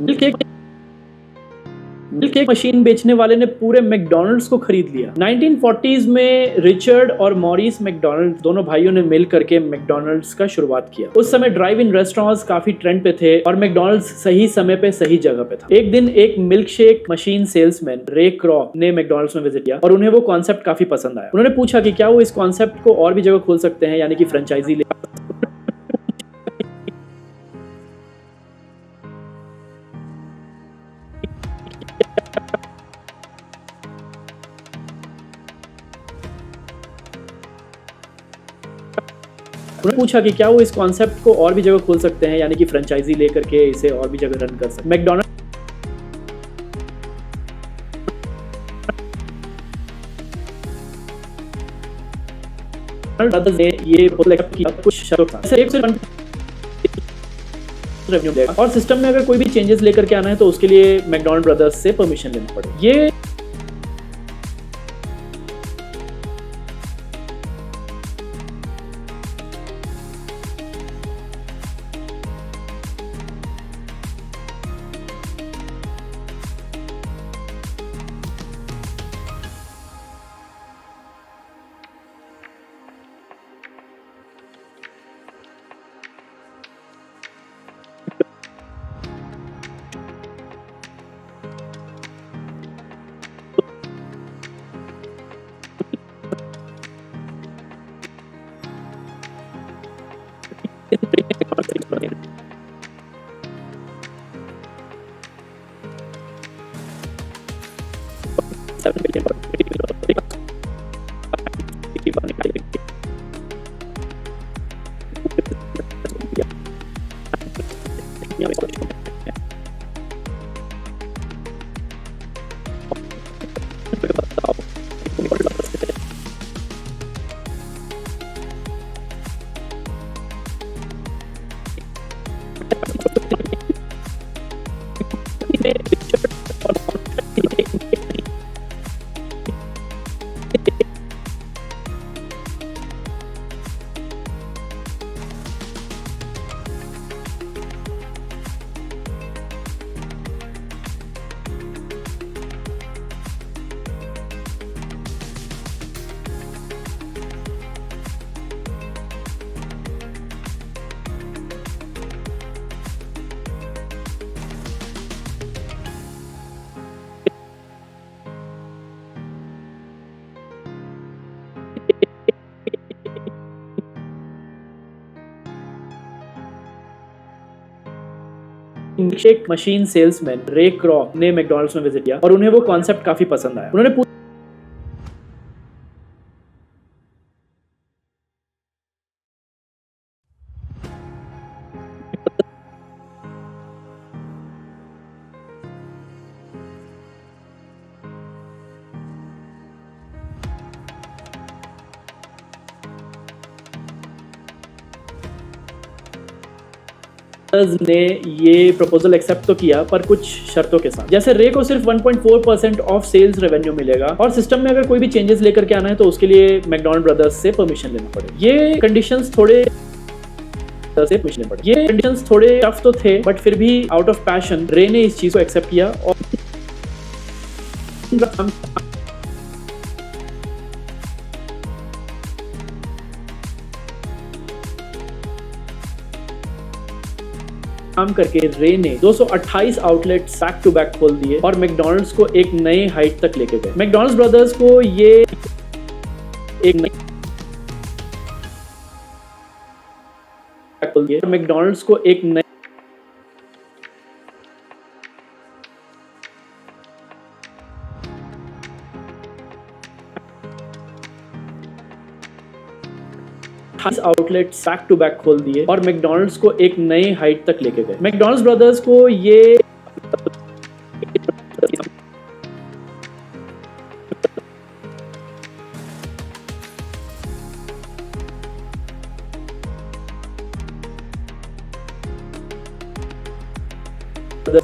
मिल्क केक मशीन बेचने वाले ने पूरे मैकडॉनल्ड्स को खरीद लिया। 1940s में रिचर्ड और मॉरिस मैकडॉनल्ड दोनों भाइयों ने मिल करके मैकडॉनल्ड्स का शुरुआत किया। उस समय ड्राइव इन रेस्टोरेंट्स काफी ट्रेंड पे थे और मैकडॉनल्ड्स सही समय पे सही जगह पे था। एक दिन एक मिल्क शेक मशीन सेल्समैन रे क्रॉ ने मैकडॉनल्ड्स में विजिट किया और उन्हें वो कॉन्सेप्ट काफी पसंद आया। उन्होंने पूछा कि क्या वो इस कॉन्सेप्ट को और भी जगह खोल सकते हैं, यानी कि फ्रेंचाइजी ले। उन्होंने पूछा कि क्या वो इस कॉन्सेप्ट को और भी जगह खोल सकते हैं, यानी कि फ्रेंचाइजी लेकर के इसे और भी जगह रन कर सकते हैं। मैकडॉनल्ड्स ने ये कुछ शर्तों था, रेवेन्यू देगा और सिस्टम में अगर कोई भी चेंजेस लेकर के आना है तो उसके लिए मैकडॉनल्ड ब्रदर्स से परमिशन लेना पड़ेगा। ये शेक मशीन सेल्समैन रे क्रॉ ने मैकडॉनल्ड्स में विजिट किया और उन्हें वो कॉन्सेप्ट काफी पसंद आया। उन्होंने ने ये प्रपोजल एक्सेप्ट तो किया, पर कुछ शर्तों के साथ। जैसे रे को सिर्फ 1.4% ऑफ सेल्स रेवेन्यू मिलेगा और सिस्टम में अगर कोई भी चेंजेस लेकर के आना है तो उसके लिए मैकडॉनल्ड ब्रदर्स से परमिशन लेना पड़ेगा। ये कंडीशंस थोड़े टफ तो थे, बट फिर भी आउट ऑफ पैशन रे ने इस चीज को एक्सेप्ट किया और काम करके रे ने 228 आउटलेट्स बैक टू बैक खोल दिए और मैकडॉनल्ड्स को एक नए हाइट तक लेके गए। मैकडॉनल्ड्स ब्रदर्स को ये एक नई खोल दिए, मैकडॉनल्ड्स को एक नए आउटलेट्स बैक टू बैक खोल दिए और मैकडॉनल्ड्स को एक नए हाइट तक लेके गए। मैकडॉनल्ड्स ब्रदर्स को ये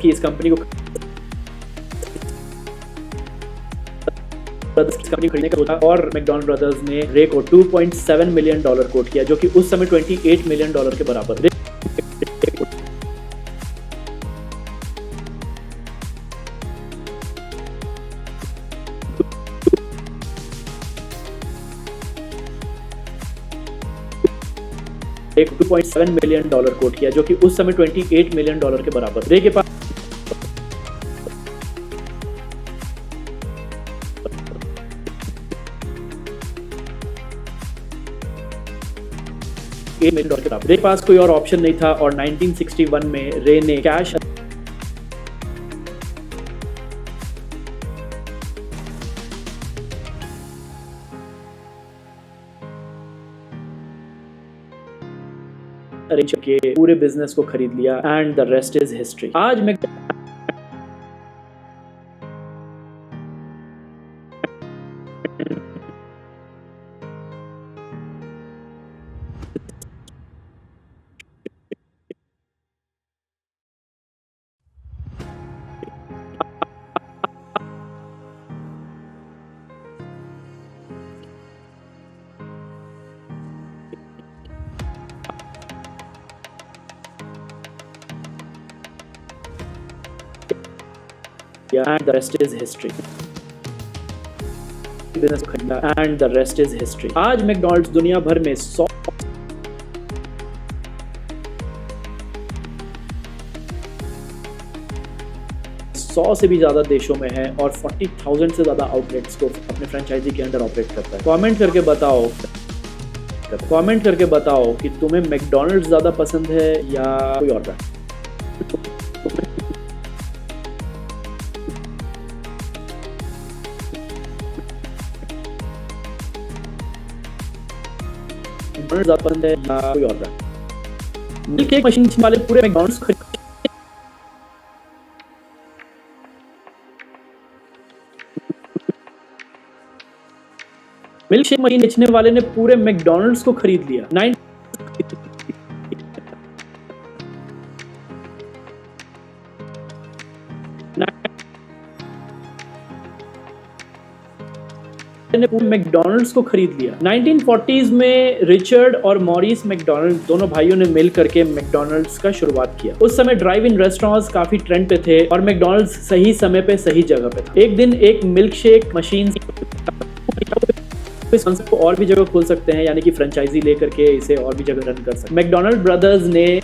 की इस कंपनी को खरीदने का सोचा और मैकडॉनल्ड ब्रदर्स ने रे को $2.7 मिलियन कोट किया, जो कि उस समय $28 मिलियन के बराबर। एक $2.7 मिलियन कोट किया, जो कि उस समय $28 मिलियन के बराबर। रे के पास $8 मिलियन के बराबर। रे के पास कोई और ऑप्शन नहीं था और 1961 में रे ने कैश अरेंज के पूरे बिजनेस को खरीद लिया and the rest is history. आज मैं and the rest is history। Business को खरीदा and the rest is history. आज मैकडॉनल्ड्स दुनिया भर में 100 से भी ज्यादा देशों में है और 40,000 से ज्यादा आउटलेट्स को अपने फ्रेंचाइजी के अंदर ऑपरेट करता है। कमेंट करके बताओ कि तुम्हें मैकडॉनल्ड्स ज्यादा पसंद है या कोई और ब्रांड। ज्यादा पसंद है या कोई और ब्रांड। मिल्क केक मशीन वाले पूरे मैकडॉनल्ड्स मिल्क शेक मशीन बेचने वाले ने पूरे मैकडॉनल्ड्स को खरीद लिया। ने पूरे मैकडॉनल्ड्स को खरीद लिया। 1940s में रिचर्ड और मॉरिस मैकडॉनल्ड दोनों भाइयों ने मिल करके मैकडॉनल्ड्स का शुरुआत किया। उस समय ड्राइव इन रेस्टोरेंट्स काफी ट्रेंड पे थे और मैकडॉनल्ड्स सही समय पे सही जगह पे था। एक दिन एक मिल्क शेक मशीन इस कॉन्सेप्ट को और भी जगह खोल सकते हैं, यानी कि फ्रेंचाइजी लेकर के इसे और भी जगह रन कर सकते हैं। मैकडॉनल्ड ब्रदर्स ने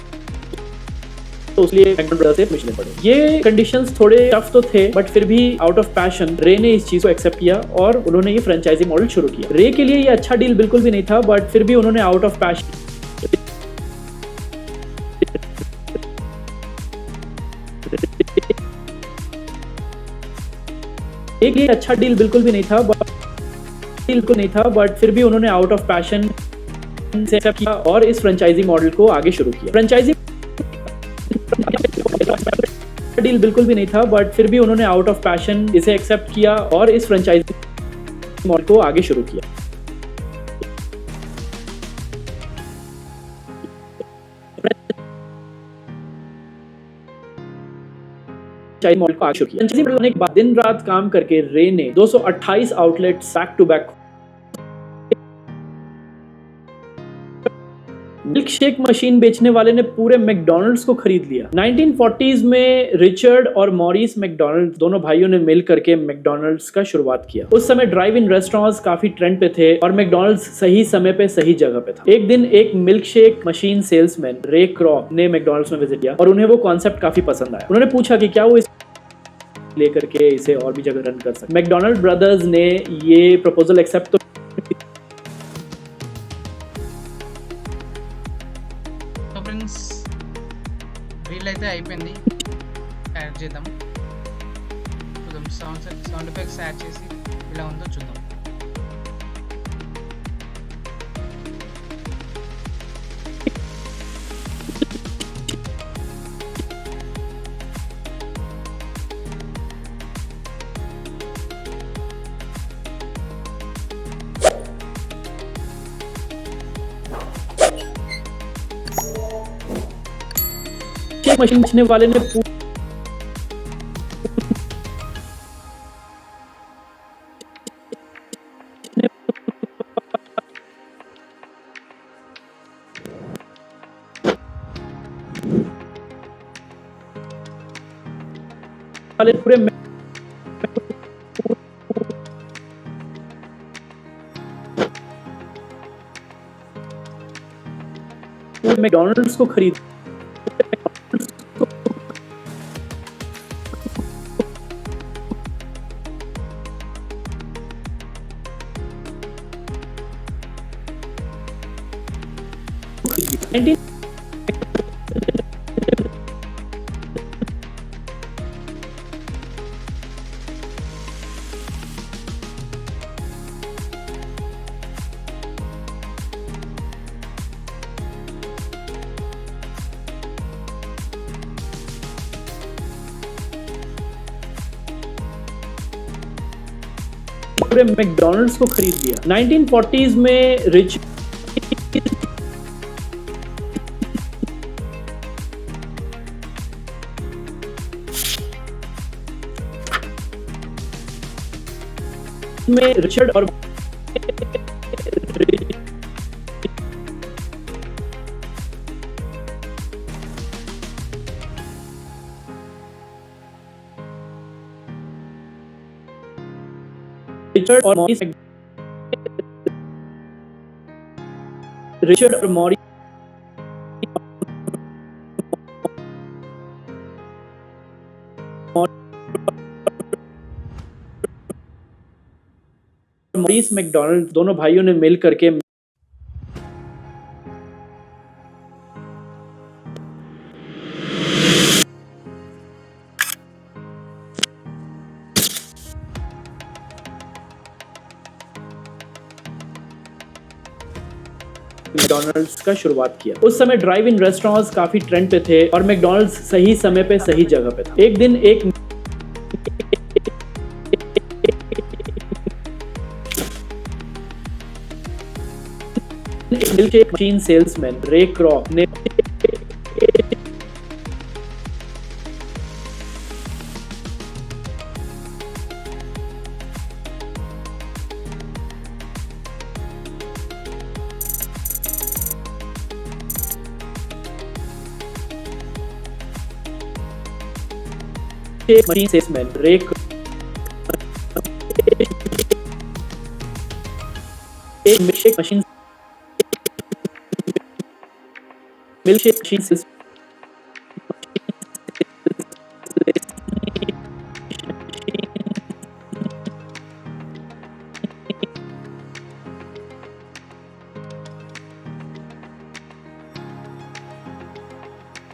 तो उसलिए मैकडॉनल्ड ब्रदर्स से पूछने पड़े। ये कंडीशंस थोड़े टफ तो थे बट फिर भी आउट ऑफ पैशन रे ने इस चीज को एक्सेप्ट किया और उन्होंने ये फ्रेंचाइजी मॉडल शुरू किया। रे के लिए ये अच्छा डील बिल्कुल भी नहीं था बट फिर भी उन्होंने आउट ऑफ पैशन एक लिए अच्छा डील बिल्कुल भी नहीं था बट फिर भी उन्होंने आउट ऑफ पैशन से एक्सेप्ट किया और इस फ्रेंचाइजी मॉडल को आगे शुरू किया। फ्रेंचाइजी डील बिल्कुल भी नहीं था बट फिर भी उन्होंने आउट ऑफ पैशन इसे एक्सेप्ट किया और इस फ्रेंचाइजी मॉडल को आगे शुरू किया। मॉडल को आगे शुरू किया। फ्रेंचाइजी मॉडल के बाद दिन रात काम करके रे ने 228 outlets back to back milkshake machine बेचने वाले ने पूरे मैकडॉनल्ड्स को खरीद लिया। 1940s में रिचर्ड और मॉरिस मैकडॉनल्ड दोनों भाइयों ने मिल करके मैकडॉनल्ड्स का शुरुआत किया। उस समय ड्राइव इन रेस्टोरेंट्स काफी ट्रेंड पे थे और मैकडॉनल्ड्स सही समय पे सही जगह पे था। एक दिन एक मिल्क शेक मशीन सेल्समैन रे क्रॉप ने मैकडॉनल्ड्स में विजिट किया और उन्हें वो कॉन्सेप्ट काफी पसंद आया। उन्होंने पूछा कि क्या वो इस लेकर के इसे और भी जगह रन कर सकते। मैकडॉनल्ड ब्रदर्स ने ये प्रपोजल एक्सेप्ट तो ఫ్రెండ్స్ రీల్ అయితే అయిపోయింది. యాడ్ చేద్దాం, చూద్దాం. సౌండ్ ఎఫెక్ట్స్ యాడ్ చేసి ఇలా ఉందో చూద్దాం. मशीन बेचने वाले ने पूरे मैकडॉनल्ड्स को खरीद पूरे मैकडॉनल्ड्स को खरीद लिया। 1940s में रिच में रिचर्ड और मॉरिस रिचर्ड और मॉरिस मैकडॉनल्ड दोनों भाइयों ने मिल करके मैकडॉनल्ड्स का शुरुआत किया। उस समय ड्राइव इन रेस्टोरेंट्स काफी ट्रेंड पे थे और मैकडॉनल्ड्स सही समय पे सही जगह पे था। एक दिन एक milkshake machine salesman Ray Kroc ने मशीन सेल्समैन रे एक मिल्कशेक मशीन सेल्स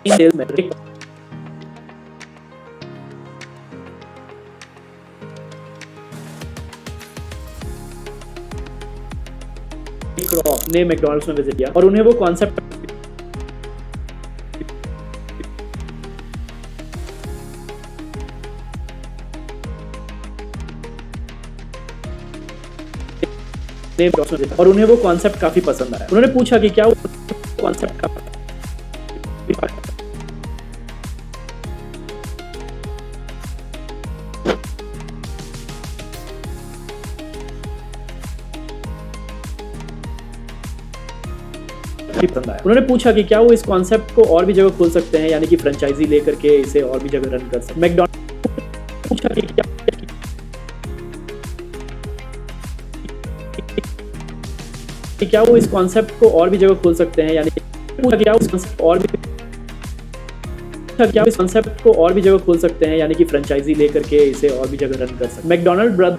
सेल्समैन ने मैकडॉनल्ड्स में विजिट किया और उन्हें वो कॉन्सेप्ट काफी पसंद आया। उन्होंने पूछा कि क्या वो कॉन्सेप्ट पसंद आया। उन्होंने पूछा कि क्या वो इस कॉन्सेप्ट को और भी जगह खोल सकते हैं, यानी कि फ्रेंचाइजी लेकर के इसे और भी जगह रन कर सकते हैं। मैकडॉनल्ड्स पूछा कि क्या वो इस कॉन्सेप्ट को और भी जगह खोल सकते हैं, यानी क्या उस कॉन्सेप्ट और भी जगह खोल सकते हैं, यानी कि फ्रेंचाइजी लेकर के इसे और भी जगह रन कर सकते हैं। मैकडॉनल्ड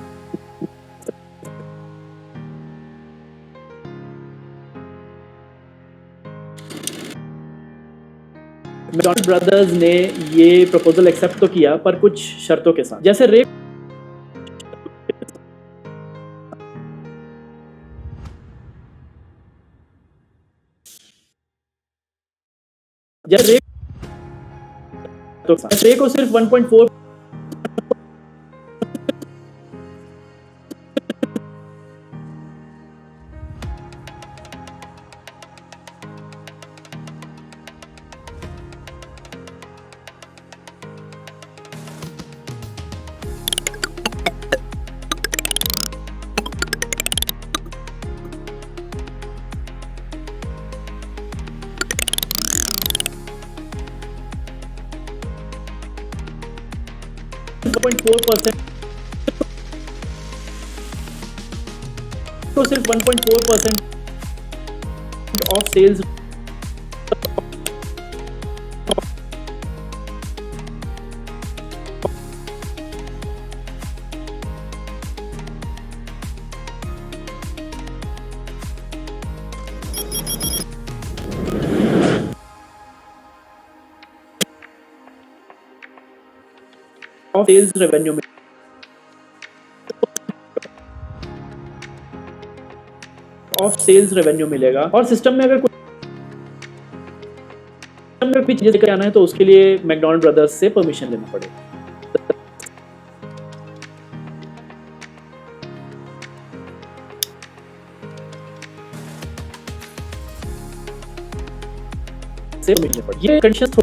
ब्रदर्स ने ये प्रपोजल एक्सेप्ट तो किया, पर कुछ शर्तों के साथ। जैसे रे को सिर्फ 1.4 तो सिर्फ 1.4% of sales of sales revenue में मिलेगा। और सिस्टम में अगर भी चीजें लेकर आना है तो उसके लिए मैकडॉनल्ड ब्रदर्स से परमिशन लेना पड़ेगा। ये कंडीशंस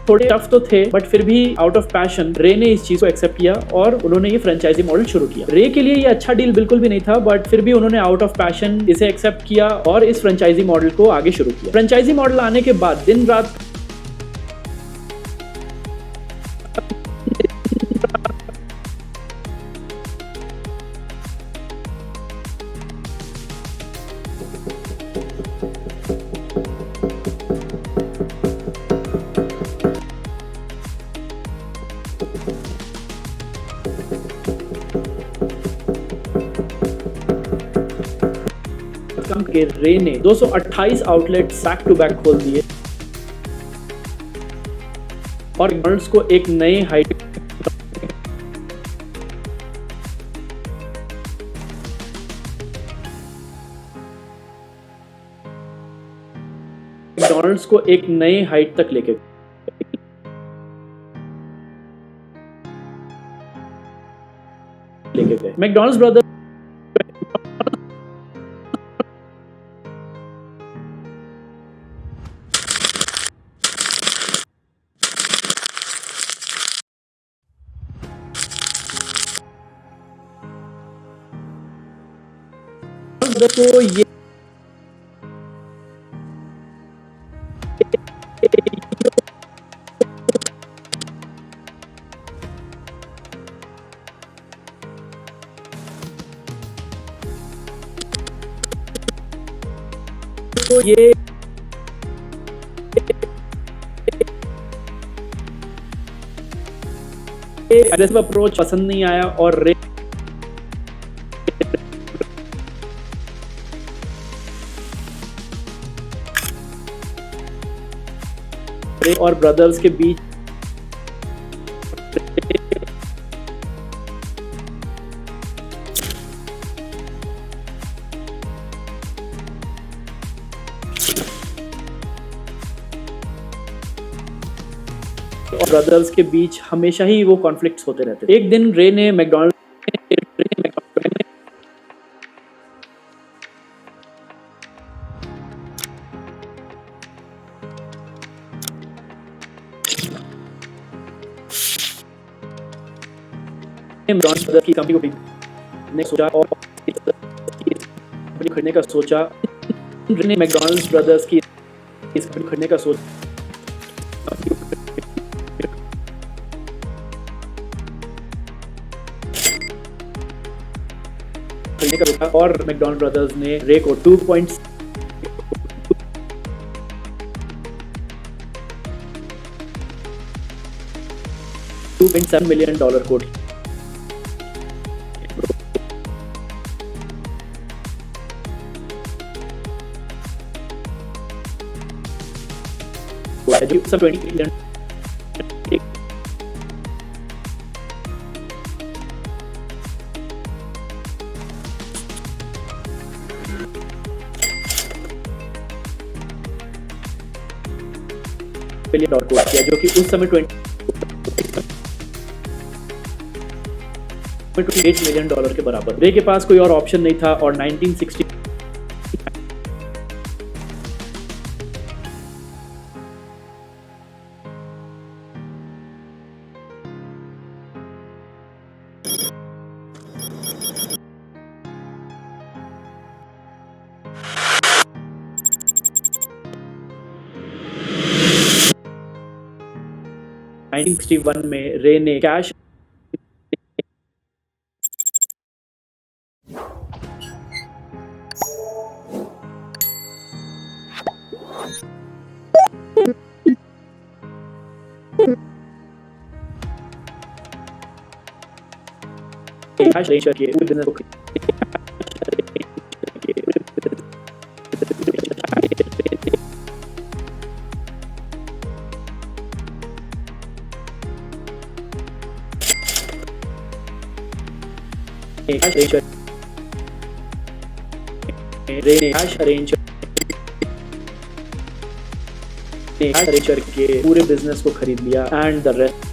थोड़े टफ तो थे, बट फिर भी आउट ऑफ पैशन रे ने इस चीज को एक्सेप्ट किया और उन्होंने ये फ्रेंचाइजी मॉडल शुरू किया। रे के लिए ये अच्छा डील बिल्कुल भी नहीं था, बट फिर भी उन्होंने आउट ऑफ पैशन इसे एक्सेप्ट किया और इस फ्रेंचाइजी मॉडल को आगे शुरू किया। फ्रेंचाइजी मॉडल आने के बाद दिन रात के रे ने 228 आउटलेट्स बैक टू बैक खोल दिए और मैकडॉनल्ड्स को एक नए हाइट तक लेके गए। मैकडॉनल्ड्स ब्रदर्स को ये एग्रेसिव अप्रोच पसंद नहीं आया और रे और ब्रदर्स के बीच हमेशा ही वो कॉन्फ्लिक्ट्स होते रहते थे। एक दिन रे ने मैकडॉनल्ड की कंपनी को ने सोचा और खरीदने का सोचा। रे ने मैकडॉनल्ड्स ब्रदर्स की इस कंपनी खरीदने का सोचा और मैकडॉनल्ड ब्रदर्स ने रे को $2.7 मिलियन कोट सब 20 मिलियन कोट किया, जो कि उस समय $28 मिलियन के बराबर। रे के पास कोई और ऑप्शन नहीं था और 1960 1961 में रे ने कैश बिजनेस को अरेंज करके पूरे बिजनेस को खरीद लिया एंड द रेस्ट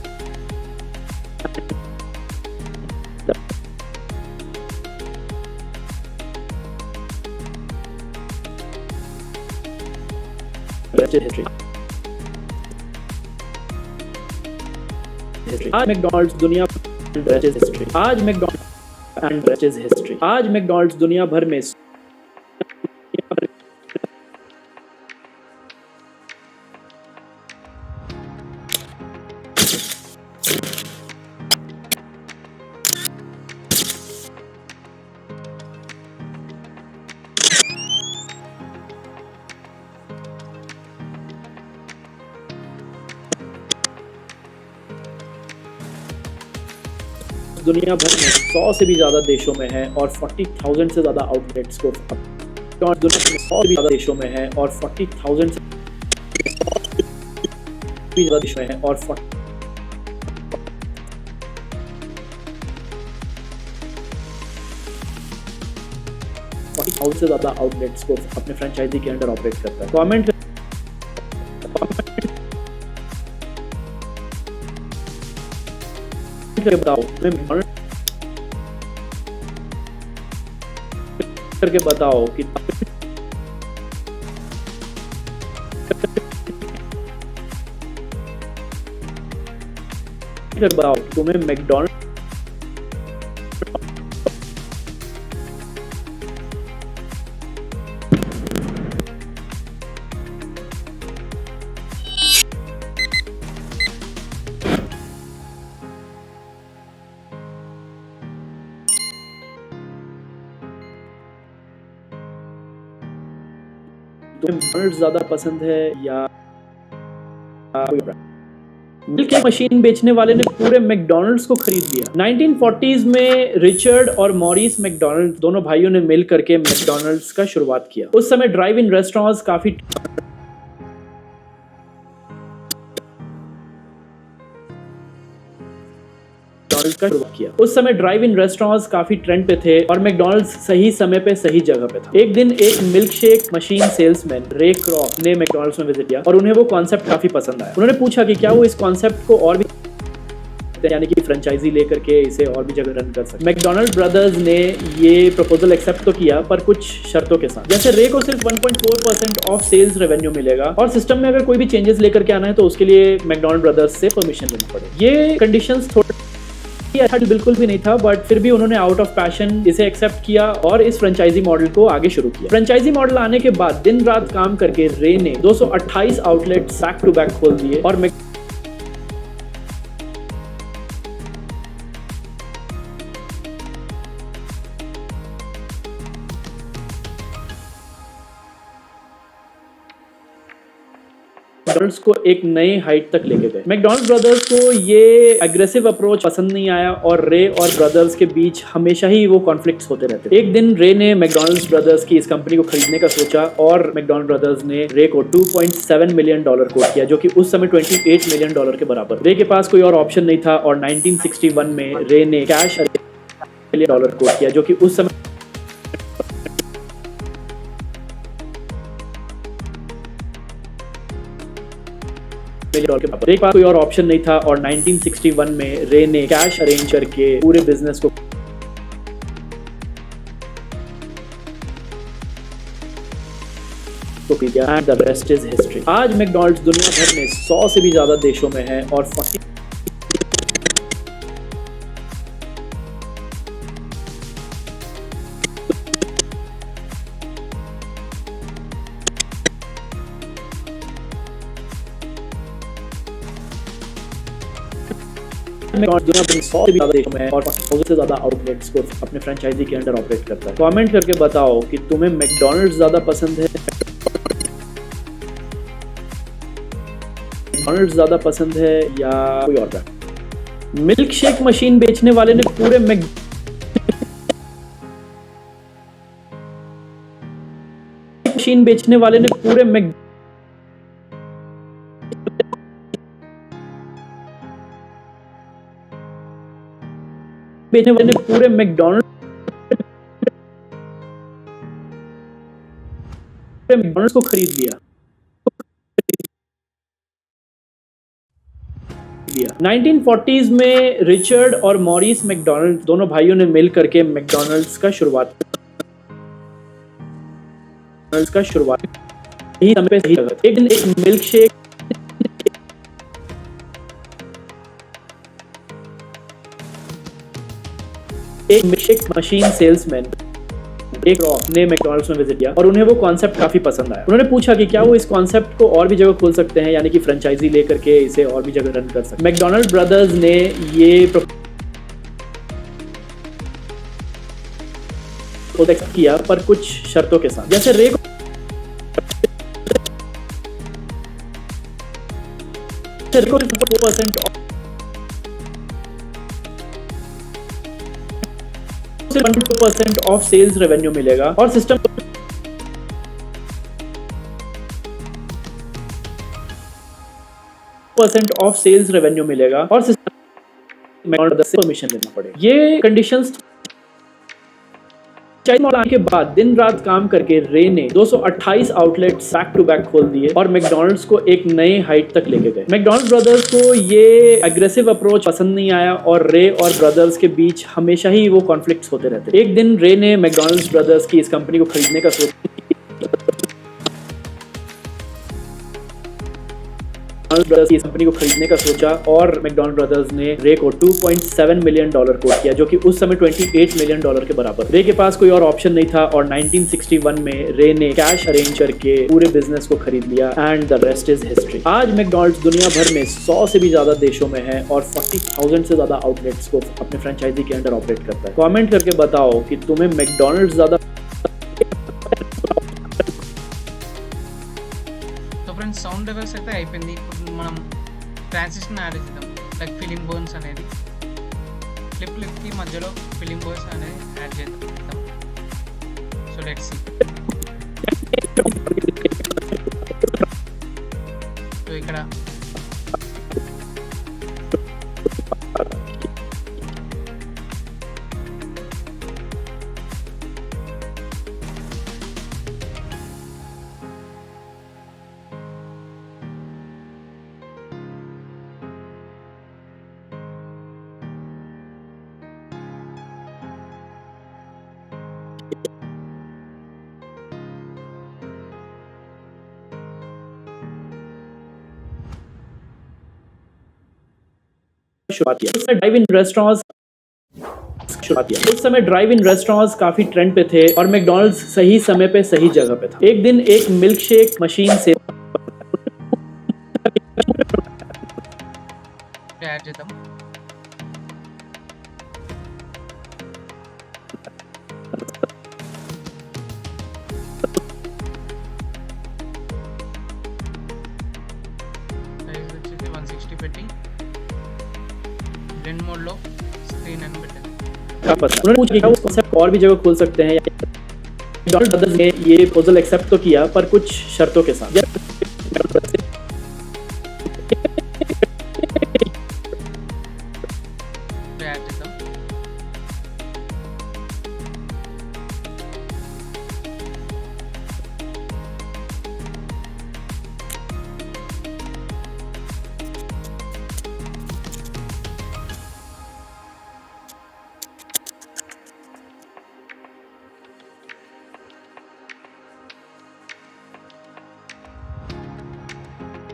हिस्ट्री। आज मैकडॉनल्ड्स दुनिया हिस्ट्री। आज मैकडॉनल्ड्स दुनिया भर में दुनिया भर में 100 से भी ज्यादा देशों में है और 40,000 से ज्यादा आउटलेट्स को दुनिया में 100 से भी ज्यादा देशों में है और 40,000 से भी ज्यादा देशों में है और 40,000 से ज्यादा आउटलेट्स को अपने फ्रेंचाइजी के अंडर ऑपरेट करता है। कमेंट करके बताओ कि तुम्हें मैकडॉनल्ड ज्यादा पसंद है या मिल्क केक मशीन बेचने वाले ने पूरे मैकडॉनल्ड्स को खरीद लिया। 1940s में रिचर्ड और मॉरिस मैकडॉनल्ड दोनों भाइयों ने मिल करके मैकडॉनल्ड्स का शुरुआत किया। उस समय ड्राइव इन रेस्टोरेंट्स काफी ट्रेंड पे थे और मैकडॉनल्ड्स सही समय पे सही जगह पे था। एक दिन एक मिल्क शेक मशीन सेल्समैन रे क्रॉफ ने मैकडॉनल्ड्स में विजिट किया और उन्हें वो कॉन्सेप्ट काफी पसंद आया। उन्होंने पूछा कि क्या वो इस कॉन्सेप्ट को और भी यानी कि फ्रेंचाइजी लेकर के इसे और भी जगह रन कर सकते। मैकडॉनल्ड ब्रदर्स ने ये प्रपोजल एक्सेप्ट तो किया पर कुछ शर्तों के साथ। जैसे रे को सिर्फ 1.4% ऑफ सेल्स रेवेन्यू मिलेगा और सिस्टम में अगर कोई भी चेंजेस लेकर के आना है तो उसके लिए मैकडॉनल्ड ब्रदर्स से परमिशन लेनी पड़ेगी। ये कंडीशंस थोड़े अच्छा बिल्कुल भी नहीं था बट फिर भी उन्होंने आउट ऑफ पैशन इसे एक्सेप्ट किया और इस फ्रेंचाइजी मॉडल को आगे शुरू किया। फ्रेंचाइजी मॉडल आने के बाद दिन रात काम करके रे ने 228 आउटलेट बैक टू बैक खोल दिए और मैकडॉनल्ड्स को एक नए हाइट तक लेके गए। मैकडॉनल्ड ब्रदर्स को ये एग्रेसिव अप्रोच पसंद नहीं आया और रे और ब्रदर्स के बीच हमेशा ही वो कॉन्फ्लिक्ट्स होते रहते। एक दिन रे ने मैकडॉनल्ड्स ब्रदर्स की इस कंपनी को खरीदने का सोचा और मैकडॉनल्ड ब्रदर्स ने रे को $2.7 मिलियन कोट किया जो कि उस समय $28 मिलियन के बराबर। रे के पास कोई और ऑप्शन नहीं था और 1961 में रे ने कैश $1 कोट किया जो कि उस समय एक बार कोई और ऑप्शन नहीं था और 1961 में रे ने कैश अरेंज करके पूरे बिजनेस को किया and the rest is history. आज मैकडॉनल्ड्स दुनिया भर में 100 से भी ज्यादा देशों में है और 40 दुनिया भर में 100 से भी ज्यादा देशों में है और 40,000 से ज्यादा आउटलेट्स को अपने फ्रेंचाइजी के अंडर ऑपरेट करता है। कमेंट करके बताओ कि तुम्हें मैकडॉनल्ड्स ज्यादा पसंद है ज्यादा पसंद है या कोई और ब्रांड। मिल्क शेक मशीन बेचने वाले ने पूरे मशीन बेचने वाले ने पूरे मैकडॉनल्ड मैकडॉनल्ड्स को खरीद लिया 1940s में रिचर्ड और मॉरिस मैकडॉनल्ड दोनों भाइयों ने मिल करके मैकडॉनल्ड्स का शुरुआत सही समय पे सही जगह। एक दिन एक मिल्क शेक मशीन सेल्समैन एक रॉ ने मैकडॉनल्ड्स में विजिट किया और उन्हें वो कॉन्सेप्ट काफी पसंद आया। उन्होंने पूछा कि क्या वो इस कॉन्सेप्ट को और भी जगह खोल सकते हैं, यानी कि फ्रेंचाइजी लेकर के इसे और भी जगह रन कर सकते हैं। मैकडॉनल्ड ब्रदर्स ने ये प्रोजेक्ट किया पर कुछ शर्तों के साथ, जैसे रे को 2% ऑफ सेल्स रेवेन्यू मिलेगा और सिस्टम ऑफ सेल्स रेवेन्यू मिलेगा और सिस्टम परमिशन लेना पड़ेगा। ये कंडीशंस के बाद दिन रात काम करके रे ने 228 आउटलेट्स बैक टू बैक खोल दिए और मैकडॉनल्ड्स को एक नए हाइट तक लेके गए। मैकडॉनल्ड्स ब्रदर्स को ये एग्रेसिव अप्रोच पसंद नहीं आया और रे और ब्रदर्स के बीच हमेशा ही वो कॉन्फ्लिक्ट्स होते रहते। एक दिन रे ने मैकडॉनल्ड्स ब्रदर्स की इस कंपनी को खरीदने का सोचा। इस कंपनी को खरीदने का सोचा और मैकडॉनल्ड ब्रदर्स ने रे को $2.7 मिलियन कोट किया, जो कि उस समय $28 मिलियन के बराबर। रे के पास कोई और ऑप्शन नहीं था और 1961 में रे ने कैश अरेंज करके पूरे बिजनेस को खरीद लिया and the rest is history. आज मैकडॉनल्ड्स दुनिया भर में 100 से भी ज्यादा देशों में है और 40,000 से ज्यादा आउटलेट्स को अपने फ्रेंचाइजी के अंडर ऑपरेट करता है। कमेंट करके बताओ कि तुम्हें मैकडॉनल्ड्स ज्यादा। ఫ్రెండ్స్ సౌండ్ ఎఫెక్ట్స్ అయితే అయిపోయింది. ఇప్పుడు మనం ట్రాన్సిషన్ యాడ్ చేద్దాం, లైక్ ఫిలిం బోన్స్ అనేది క్లిప్కి మధ్యలో ఫిలిం బోన్స్ అనేది యాడ్ చేద్దాం. So let's see. సో ఇక్కడ शुरुआत किया। उस समय ड्राइव इन रेस्टोरेंट्स काफी ट्रेंड पे थे और मैकडॉनल्ड्स सही समय पे सही जगह पे था। एक दिन एक मिल्क शेक मशीन से యాడ్ చేద్దాం. సైజ్ వచ్చేసి 160 పెట్టి ब्लेंड मोड लो स्क्रीन అని పెట్టండి. उन्होंने पूछा कि उस कॉन्सेप्ट और भी जगह खोल सकते हैं। मैकडॉनल्ड ब्रदर्स ने ये प्रपोजल एक्सेप्ट तो किया पर कुछ शर्तों के साथ। యాడ్ చేద్దాం.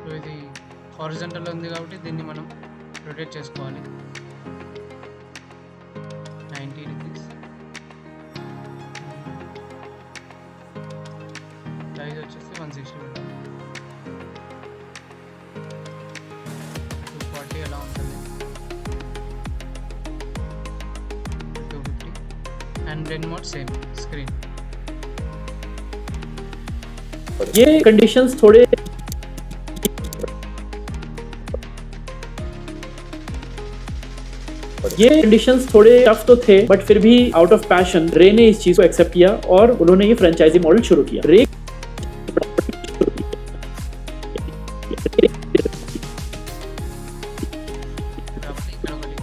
సో ఇది హారిజాంటల్ ఉంది కాబట్టి దీన్ని మనం రొటేట్ చేసుకోవాలి. 90 డిగ్రీస్. సైజ్ వచ్చేసి 160 పెట్టాలి. 240 ఎలా ఉంటుంది, 250 and blend mode same screen. ये कंडीशंस थोड़े टफ तो थे बट फिर भी आउट ऑफ पैशन रे ने इस चीज को एक्सेप्ट किया और उन्होंने ये फ्रेंचाइजी मॉडल शुरू किया। रे కాబట్టి ఇక్కడ ఒకటి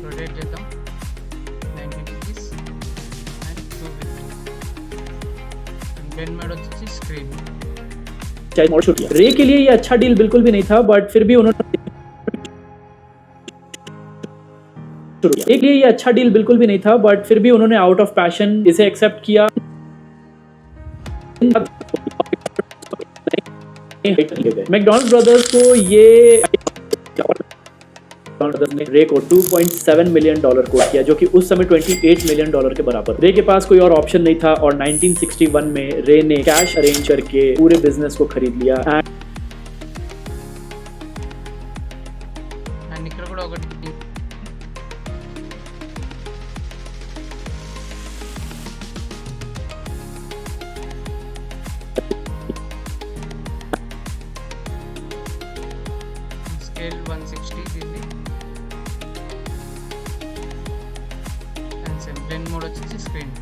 రొటేట్ చేద్దాం 90 degrees and 250 and blend mode వచ్చేసి స్క్రీన్ मोड शुरू किया। रे के लिए ये अच्छा डील बिल्कुल भी नहीं था, बट फिर भी उन्होंने एक लिए ये अच्छा डील बिल्कुल भी नहीं था, बट फिर भी उन्होंने आउट ऑफ पैशन इसे एक्सेप्ट किया। मैकडॉनल्ड्स ब्रदर्स को ये ने रे को $2.7 मिलियन कोट किया, जो कि उस समय $28 मिलियन के बराबर। रे के पास कोई और ऑप्शन नहीं था और 1961 में रे ने कैश अरेंज करके पूरे बिजनेस को खरीद लिया। అండ్ ఇక్కడ కూడా ఒకటి స్కేల్ 160 దీన్ని అండ్ సేమ్ బ్లెండ్ మోడ్ వచ్చేసి స్క్రీన్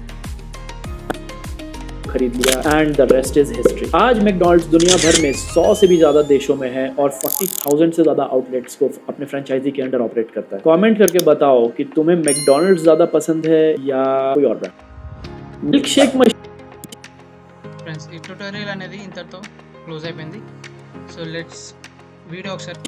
खरीद लिया and the rest is history. आज मैकडॉनल्ड्स दुनिया भर में 100 से भी ज्यादा देशों में है और 40,000 से ज्यादा आउटलेट्स को अपने फ्रेंचाइजी के अंडर ऑपरेट करता है। कमेंट करके बताओ कि तुम्हें मैकडॉनल्ड्स ज्यादा पसंद है या कोई और ब्रांड। मिल्क शेक ఫ్రెండ్స్ ఈ ట్యుటోరియల్ అనేది ఇంతతో క్లోజ్ అయిపోయింది సో లెట్స్ వీడియో ఒకసారి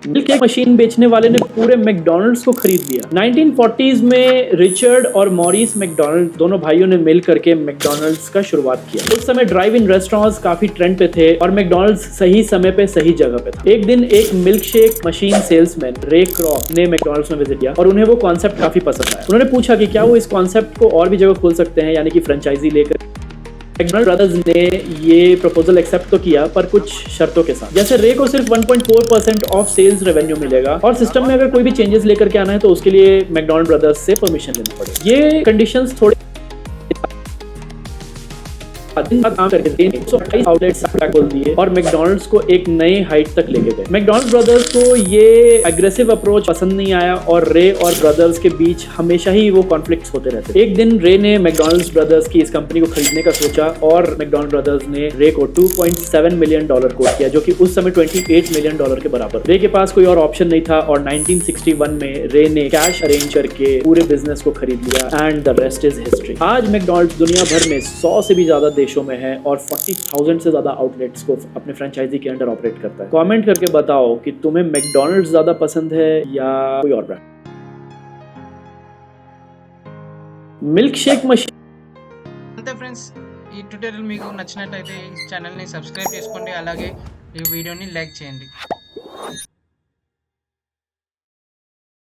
मिल्क केक मशीन बेचने वाले ने पूरे मैकडॉनल्ड्स को खरीद लिया। 1940s में रिचर्ड और मॉरिस मैकडॉनल्ड दोनों भाइयों ने मिल करके मैकडॉनल्ड्स का शुरुआत किया। उस समय ड्राइव इन रेस्टोरेंट्स काफी ट्रेंड पे थे और मैकडॉनल्ड्स सही समय पे सही जगह पे था। एक दिन एक मिल्क शेक मशीन सेल्समैन रे क्रॉप ने मैकडॉनल्ड्स में विजिट किया और उन्हें वो कॉन्सेप्ट काफी पसंद आया। उन्होंने पूछा कि क्या वो इस कॉन्सेप्ट को और भी जगह खोल सकते हैं, यानी कि फ्रेंचाइजी लेकर। मैकडॉनल्ड ब्रदर्स ने ये प्रपोजल एक्सेप्ट तो किया, पर कुछ शर्तों के साथ। जैसे रे को सिर्फ 1.4% ऑफ सेल्स रेवेन्यू मिलेगा और सिस्टम में अगर कोई भी चेंजेस लेकर के आना है तो उसके लिए मैकडॉनल्ड ब्रदर्स से परमिशन लेना पड़ेगा। ये कंडीशंस थोड़े काम करके 128 आउटलेट्स खोल दिए और मैकडॉनल्ड्स को एक नए हाइट तक लेके गए। मैकडॉनल्ड ब्रदर्स को ये एग्रेसिव अप्रोच पसंद नहीं आया और रे और ब्रदर्स के बीच हमेशा ही वो कॉन्फ्लिक्ट्स होते रहते। एक दिन रे ने मैकडॉनल्ड्स ब्रदर्स की इस कंपनी को खरीदने का सोचा और मैकडॉनल्ड ब्रदर्स ने रे को $2.7 मिलियन कोट किया, जो कि उस समय $28 मिलियन के बराबर। रे के पास कोई और ऑप्शन नहीं था और 1961 में रे ने कैश अरेंज करके पूरे बिजनेस को खरीद लिया and the rest is history. आज मैकडॉनल्ड्स दुनिया भर में 100 से भी ज्यादा देशों में है और 40,000 से ज्यादा आउटलेट्स को अपने फ्रेंचाइजी के अंडर ऑपरेट करता है। कमेंट करके बताओ कि तुम्हें मैकडॉनल्ड्स ज्यादा पसंद है या कोई और ब्रांड। मिल्क शेक मशीन అంతే ఫ్రెండ్స్ ఈ ట్యుటోరియల్ మీకు నచ్చినట్లయితే ఈ ఛానల్ని సబ్స్క్రైబ్ చేసుకోండి అలాగే ఈ వీడియోని లైక్ చేయండి